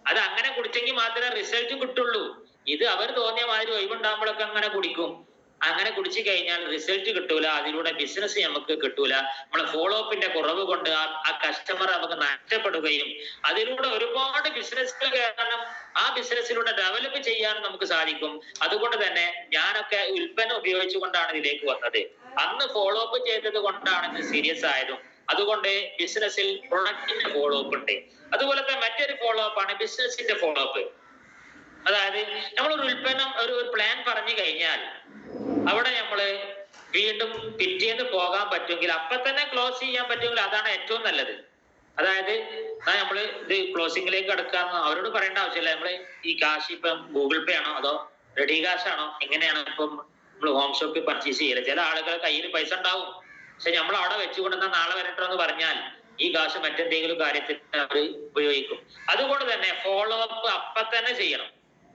അത് അങ്ങനെ കുടിച്ചെങ്കിൽ മാത്രമേ റിസൾട്ട് കിട്ടുള്ളൂ. ഇത് അവർ തോന്നിയ മാതിരി ഒഴിവുണ്ടാകുമ്പോഴൊക്കെ അങ്ങനെ കുടിക്കും. അങ്ങനെ കുടിച്ചു കഴിഞ്ഞാൽ റിസൾട്ട് കിട്ടൂല, അതിലൂടെ ബിസിനസ് നമുക്ക് കിട്ടൂല. നമ്മളെ ഫോളോ അപ്പിന്റെ കുറവ് കൊണ്ട് ആ കസ്റ്റമർ നമുക്ക് നഷ്ടപ്പെടുകയും അതിലൂടെ ഒരുപാട് ബിസിനസ്സുകൾ കാരണം ആ ബിസിനസ്സിലൂടെ ഡെവലപ്പ് ചെയ്യാൻ നമുക്ക് സാധിക്കും. അതുകൊണ്ട് തന്നെ ഞാനൊക്കെ ഉൽപ്പന്നം ഉപയോഗിച്ചുകൊണ്ടാണ് ഇതിലേക്ക് വന്നത്. അന്ന് ഫോളോ അപ്പ് ചെയ്തത് കൊണ്ടാണ് ഇത് സീരിയസ് ആയതും. അതുകൊണ്ട് ബിസിനസ്സിൽ പ്രൊഡക്റ്റിന്റെ ഫോളോ അപ്പ് ഉണ്ട്. അതുപോലത്തെ മറ്റൊരു ഫോളോ അപ്പ് ആണ് ബിസിനസിന്റെ ഫോളോ അപ്പ്. അതായത് നമ്മളൊരു ഉൽപ്പന്നം ഒരു പ്ലാൻ പറഞ്ഞു കഴിഞ്ഞാൽ അവിടെ നമ്മള് വീണ്ടും പിറ്റേന്ന് പോകാൻ പറ്റുമെങ്കിൽ അപ്പൊ തന്നെ ക്ലോസ് ചെയ്യാൻ പറ്റുമെങ്കിൽ അതാണ് ഏറ്റവും നല്ലത്. അതായത് നമ്മള് ഇത് ക്ലോസിംഗിലേക്ക് കടക്കാന്ന് അവരോട് പറയേണ്ട ആവശ്യമില്ല. നമ്മള് ഈ കാശ് ഇപ്പം ഗൂഗിൾ പേ ആണോ അതോ റെഡി കാശ് ആണോ എങ്ങനെയാണ് ഇപ്പം നമ്മൾ ഹോം ഷോപ്പിൽ പർച്ചേസ് ചെയ്യല്? ചില ആളുകളുടെ കയ്യിൽ പൈസ ഉണ്ടാവും, പക്ഷെ നമ്മൾ അവിടെ വെച്ചുകൊണ്ടെന്നാൽ നാളെ വരട്ടോ എന്ന് പറഞ്ഞാൽ ഈ കാശ് മറ്റെന്തെങ്കിലും കാര്യത്തിൽ അവർ ഉപയോഗിക്കും. അതുകൊണ്ട് തന്നെ ഫോളോ അപ്പ് അപ്പൊ തന്നെ ചെയ്യണം.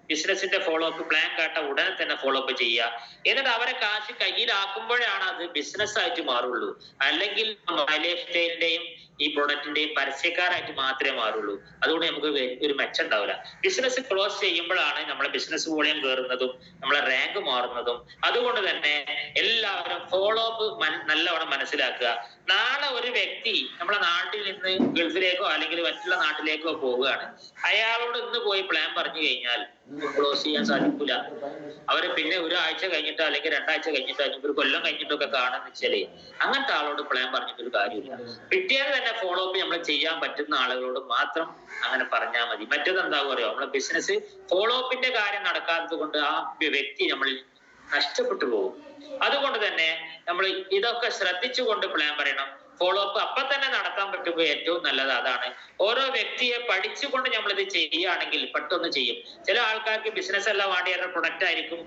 ബിസിനസിന്റെ ഫോളോ അപ്പ് പ്ലാൻ കേട്ട ഉടനെ തന്നെ ഫോളോ അപ്പ് ചെയ്യുക. എന്നിട്ട് അവരെ കാശ് കയ്യിലാക്കുമ്പോഴാണ് അത് ബിസിനസ് ആയിട്ട് മാറുള്ളൂ. അല്ലെങ്കിൽ ലൈഫ് സ്റ്റൈലിന്റെയും ഈ പ്രൊഡക്റ്റിന്റെയും പരസ്യക്കാരായിട്ട് മാത്രമേ മാറുള്ളൂ. അതുകൊണ്ട് നമുക്ക് ഒരു മെച്ചം ഉണ്ടാവില്ല. ബിസിനസ് ക്ലോസ് ചെയ്യുമ്പോഴാണ് നമ്മളെ ബിസിനസ് വോളിയം കയറുന്നതും നമ്മളെ റാങ്ക് മാറുന്നതും. അതുകൊണ്ട് തന്നെ എല്ലാവരും ഫോളോ അപ്പ് നല്ലവണ്ണം മനസ്സിലാക്കുക. നാളെ ഒരു വ്യക്തി നമ്മളെ നാട്ടിൽ നിന്ന് ഗൾഫിലേക്കോ അല്ലെങ്കിൽ മറ്റുള്ള നാട്ടിലേക്കോ പോവുകയാണ്. അയാളോട് ഇന്ന് പോയി പ്ലാൻ പറഞ്ഞു കഴിഞ്ഞാൽ ക്ലോസ് ചെയ്യാൻ സാധിക്കില്ല. അവര് പിന്നെ ഒരാഴ്ച കഴിഞ്ഞിട്ടോ അല്ലെങ്കിൽ 2 ആഴ്ച കഴിഞ്ഞിട്ടോ അല്ലെങ്കിൽ ഒരു കൊല്ലം കഴിഞ്ഞിട്ടൊക്കെ കാണുന്ന വെച്ചാല് അങ്ങനത്തെ ആളോട് പ്ലാൻ പറഞ്ഞിട്ടൊരു കാര്യമില്ല. പിറ്റേന്ന് തന്നെ ഫോളോ അപ്പ് നമ്മൾ ചെയ്യാൻ പറ്റുന്ന ആളുകളോട് മാത്രം അങ്ങനെ പറഞ്ഞാൽ മതി. മറ്റേത് എന്താ പറയുക, നമ്മളെ ബിസിനസ് ഫോളോ അപ്പിന്റെ കാര്യം നടക്കാത്തത് കൊണ്ട് ആ വ്യക്തി നമ്മളിൽ നഷ്ടപ്പെട്ടു പോകും. അതുകൊണ്ട് തന്നെ നമ്മൾ ഇതൊക്കെ ശ്രദ്ധിച്ചുകൊണ്ട് പ്ലാൻ പറയണം. ഫോളോ അപ്പ് അപ്പൊ തന്നെ നടത്താൻ പറ്റുമ്പോൾ ഏറ്റവും നല്ലത് അതാണ്. ഓരോ വ്യക്തിയെ പഠിച്ചുകൊണ്ട് നമ്മളിത് ചെയ്യുകയാണെങ്കിൽ പെട്ടെന്ന് ചെയ്യും. ചില ആൾക്കാർക്ക് ബിസിനസ് എല്ലാം വേണ്ടിയ പ്രൊഡക്റ്റ് ആയിരിക്കും,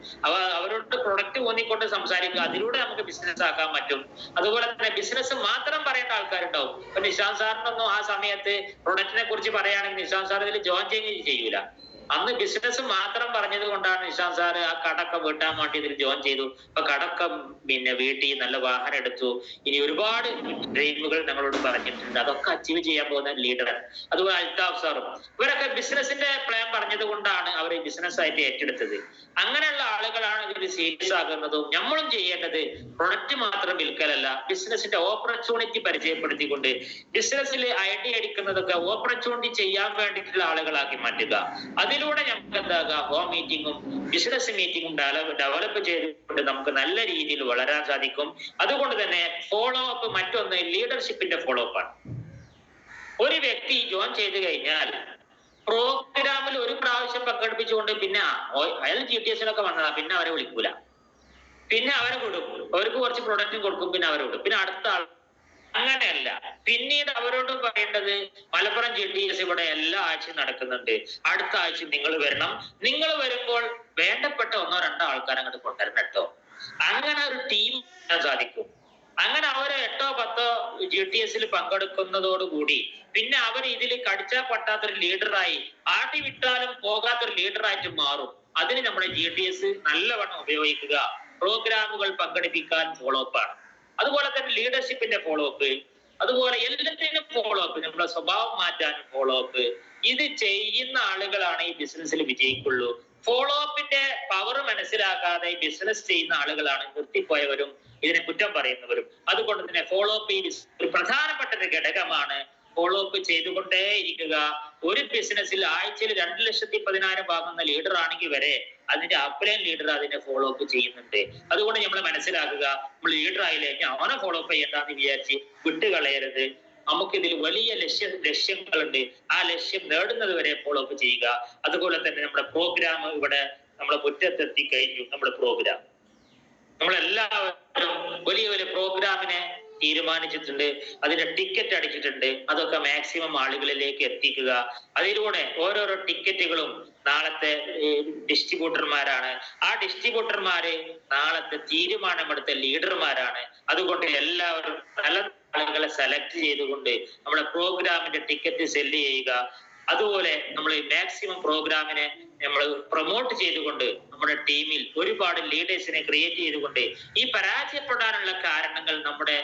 അവരോട് പ്രൊഡക്റ്റ് ഊന്നിക്കൊണ്ട് സംസാരിക്കുക, അതിലൂടെ നമുക്ക് ബിസിനസ് ആക്കാൻ പറ്റും. അതുപോലെ തന്നെ ബിസിനസ് മാത്രം പറയേണ്ട ആൾക്കാരുണ്ടാവും. ഇപ്പൊ നിശാന്ത് സാറിനൊന്നും ആ സമയത്ത് പ്രൊഡക്റ്റിനെ കുറിച്ച് പറയുകയാണെങ്കിൽ നിശാന്ത് സാർ ഇതിൽ ജോയിൻ ചെയ്യൂല. അന്ന് ബിസിനസ് മാത്രം പറഞ്ഞത് കൊണ്ടാണ് നിശാന്ത് സാറ് ആ കടക്ക വീട്ടാൻ വേണ്ടി ഇതിൽ ജോയിൻ ചെയ്തു. അപ്പൊ കടക്ക പിന്നെ വീട്ടിൽ നല്ല വാഹനം എടുത്തു. ഇനി ഒരുപാട് ഡ്രീമുകൾ നമ്മളോട് പറഞ്ഞിട്ടുണ്ട്. അതൊക്കെ അച്ചീവ് ചെയ്യാൻ പോകുന്ന ലീഡർ. അതുപോലെ അൽതാഫ് സാറും ഇവരൊക്കെ ബിസിനസിന്റെ പ്ലാൻ പറഞ്ഞത് കൊണ്ടാണ് അവർ ബിസിനസ് ആയിട്ട് ഏറ്റെടുത്തത്. അങ്ങനെയുള്ള ആളുകളാണ് ഇതിൽ സീരിയസ് ആകുന്നതും. നമ്മളും ചെയ്യേണ്ടത് പ്രൊഡക്റ്റ് മാത്രം വിൽക്കലല്ല, ബിസിനസിന്റെ ഓപ്പർച്യൂണിറ്റി പരിചയപ്പെടുത്തിക്കൊണ്ട് ബിസിനസ്സിൽ ഐഡിയ അടിക്കുന്നതൊക്കെ ഓപ്പർച്യൂണിറ്റി ചെയ്യാൻ വേണ്ടിയിട്ടുള്ള ആളുകളാക്കി മാറ്റുക. അതിലൂടെ നമുക്ക് എന്താകുക, ഹോം മീറ്റിങ്ങും ബിസിനസ് മീറ്റിങ്ങും ഡെവലപ്പ് ചെയ്തുകൊണ്ട് നമുക്ക് നല്ല രീതിയിൽ വളരാൻ സാധിക്കും. അതുകൊണ്ട് തന്നെ ഫോളോ അപ്പ് മറ്റൊന്ന് ലീഡർഷിപ്പിന്റെ ഫോളോ അപ്പ് ആണ്. ഒരു വ്യക്തി ജോയിൻ ചെയ്ത് കഴിഞ്ഞാൽ പ്രോഗ്രാമിൽ ഒരു പ്രാവശ്യം പങ്കെടുപ്പിച്ചുകൊണ്ട് പിന്നെ അയാൾ GTS-നൊക്കെ വന്നതാ, പിന്നെ അവരെ വിളിക്കൂല, പിന്നെ അവരെ വിടും, അവർക്ക് കുറച്ച് പ്രൊഡക്റ്റ് കൊടുക്കും, പിന്നെ അവരെ വിടും, പിന്നെ അടുത്ത ആൾ. അങ്ങനെയല്ല, പിന്നീട് അവരോട് പറയേണ്ടത് മലപ്പുറം GTS ഇവിടെ എല്ലാ ആഴ്ചയും നടക്കുന്നുണ്ട്, അടുത്ത ആഴ്ച നിങ്ങൾ വരണം, നിങ്ങൾ വരുമ്പോൾ വേണ്ടപ്പെട്ട 1-2 ആൾക്കാരെ അങ്ങോട്ട് കൊണ്ടുവരണം കേട്ടോ. അങ്ങനെ ഒരു ടീം സാധിക്കും. അങ്ങനെ അവര് 8-10 GTS-ൽ പങ്കെടുക്കുന്നതോടുകൂടി പിന്നെ അവർ ഇതിൽ കടിച്ചാൽ പറ്റാത്തൊരു ലീഡറായി, ആട്ടി വിട്ടാലും പോകാത്തൊരു ലീഡറായിട്ട് മാറും. അതിന് നമ്മുടെ GTS നല്ലവണ്ണം ഉപയോഗിക്കുക. പ്രോഗ്രാമുകൾ പങ്കെടുപ്പിക്കാൻ ഫോളോ അപ്പ് ആണ്. അതുപോലെ തന്നെ ലീഡർഷിപ്പിന്റെ ഫോളോ അപ്പ്, അതുപോലെ എല്ലാത്തിനും ഫോളോ അപ്പ്, നമ്മുടെ സ്വഭാവം മാറ്റാനും ഫോളോ അപ്പ്. ഇത് ചെയ്യുന്ന ആളുകളാണ് ഈ ബിസിനസ്സിൽ വിജയിക്കുള്ളൂ. ഫോളോ അപ്പിന്റെ പവർ മനസ്സിലാക്കാതെ ബിസിനസ് ചെയ്യുന്ന ആളുകളാണ് നിർത്തിപ്പോയവരും ഇതിനെ കുറ്റം പറയുന്നവരും. അതുകൊണ്ട് തന്നെ ഫോളോ അപ്പ് ഒരു പ്രധാനപ്പെട്ട ഒരു ഘടകമാണ്. ഫോളോ അപ്പ് ചെയ്തുകൊണ്ടേ ഇരിക്കുക. ഒരു ബിസിനസ്സിൽ ആഴ്ചയിൽ 2,10,000 വാങ്ങുന്ന ലീഡർ ആണെങ്കിൽ വരെ അതിന്റെ അപ്ലൈൻ ലീഡർ അതിനെ ഫോളോ അപ്പ് ചെയ്യുന്നുണ്ട്. അതുകൊണ്ട് നമ്മൾ മനസ്സിലാക്കുക, നമ്മൾ ലീഡർ ആയില്ലേ അവനെ ഫോളോ അപ്പ് ചെയ്യണ്ടെന്ന് വിചാരിച്ച് വിട്ടുകളയരുത്. നമുക്കിതിൽ വലിയ ലക്ഷ്യങ്ങളുണ്ട്. ആ ലക്ഷ്യം നേടുന്നത് വരെ ഫോളോ അപ്പ് ചെയ്യുക. അതുപോലെ തന്നെ നമ്മുടെ പ്രോഗ്രാം ഇവിടെ നമ്മുടെ മുറ്റത്തെത്തി കഴിഞ്ഞു. നമ്മുടെ പ്രോഗ്രാം നമ്മളെല്ലാവരും വലിയ ഒരു പ്രോഗ്രാമിനെ തീരുമാനിച്ചിട്ടുണ്ട്, അതിന്റെ ടിക്കറ്റ് അടിച്ചിട്ടുണ്ട്. അതൊക്കെ മാക്സിമം ആളുകളിലേക്ക് എത്തിക്കുക. അതിലൂടെ ഓരോരോ ടിക്കറ്റുകളും നാളത്തെ ഡിസ്ട്രിബ്യൂട്ടർമാരാണ്. ആ ഡിസ്ട്രിബ്യൂട്ടർമാര് നാളത്തെ തീരുമാനമെടുത്ത ലീഡർമാരാണ്. അതുകൊണ്ട് എല്ലാവരും നല്ല ആളുകളെ സെലക്ട് ചെയ്തുകൊണ്ട് നമ്മുടെ പ്രോഗ്രാമിന്റെ ടിക്കറ്റ് സെല്ല് ചെയ്യുക. അതുപോലെ നമ്മൾ മാക്സിമം പ്രോഗ്രാമിനെ നമ്മൾ പ്രൊമോട്ട് ചെയ്തുകൊണ്ട് നമ്മുടെ ടീമിൽ ഒരുപാട് ലീഡേഴ്സിനെ ക്രിയേറ്റ് ചെയ്തുകൊണ്ട് ഈ പരാജയപ്പെടാനുള്ള കാരണങ്ങൾ നമ്മുടെ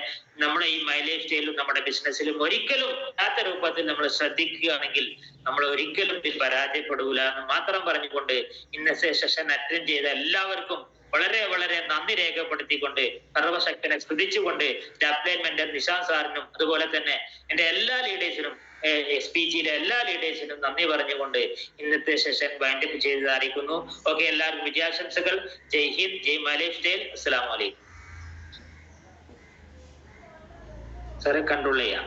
ഈ ലൈഫ് സ്റ്റൈലും നമ്മുടെ ബിസിനസ്സിലും ഒരിക്കലും ഇല്ലാത്ത രൂപത്തിൽ നമ്മൾ ശ്രദ്ധിക്കുകയാണെങ്കിൽ നമ്മൾ ഒരിക്കലും ഇതിൽ പരാജയപ്പെടൂല എന്ന് മാത്രം പറഞ്ഞുകൊണ്ട് ഇന്നത്തെ സെഷൻ അറ്റൻഡ് ചെയ്ത എല്ലാവർക്കും വളരെ വളരെ നന്ദി രേഖപ്പെടുത്തിക്കൊണ്ട് സർവശക്തനെ സ്തുതിച്ചുകൊണ്ട് അപ്ലൈൻമെന്റ് നിശാന്ത് സാറിനും അതുപോലെ തന്നെ എന്റെ എല്ലാ ലീഡേഴ്സിനും SPGയിലെ എല്ലാ ലീഡേഴ്സിനും നന്ദി പറഞ്ഞുകൊണ്ട് ഇന്നത്തെ സെഷൻ വൈൻഡപ്പ് ചെയ്ത് അറിയിക്കുന്നു. ഓക്കെ, എല്ലാവർക്കും വിജയാശംസകൾ. ജയ് ഹിന്ദ്, ജയ് മലേഷ് സ്റ്റൈൽ. അസ്സലാമു അലൈക്കും. സാറെ കൺട്രോൾ ചെയ്യാം.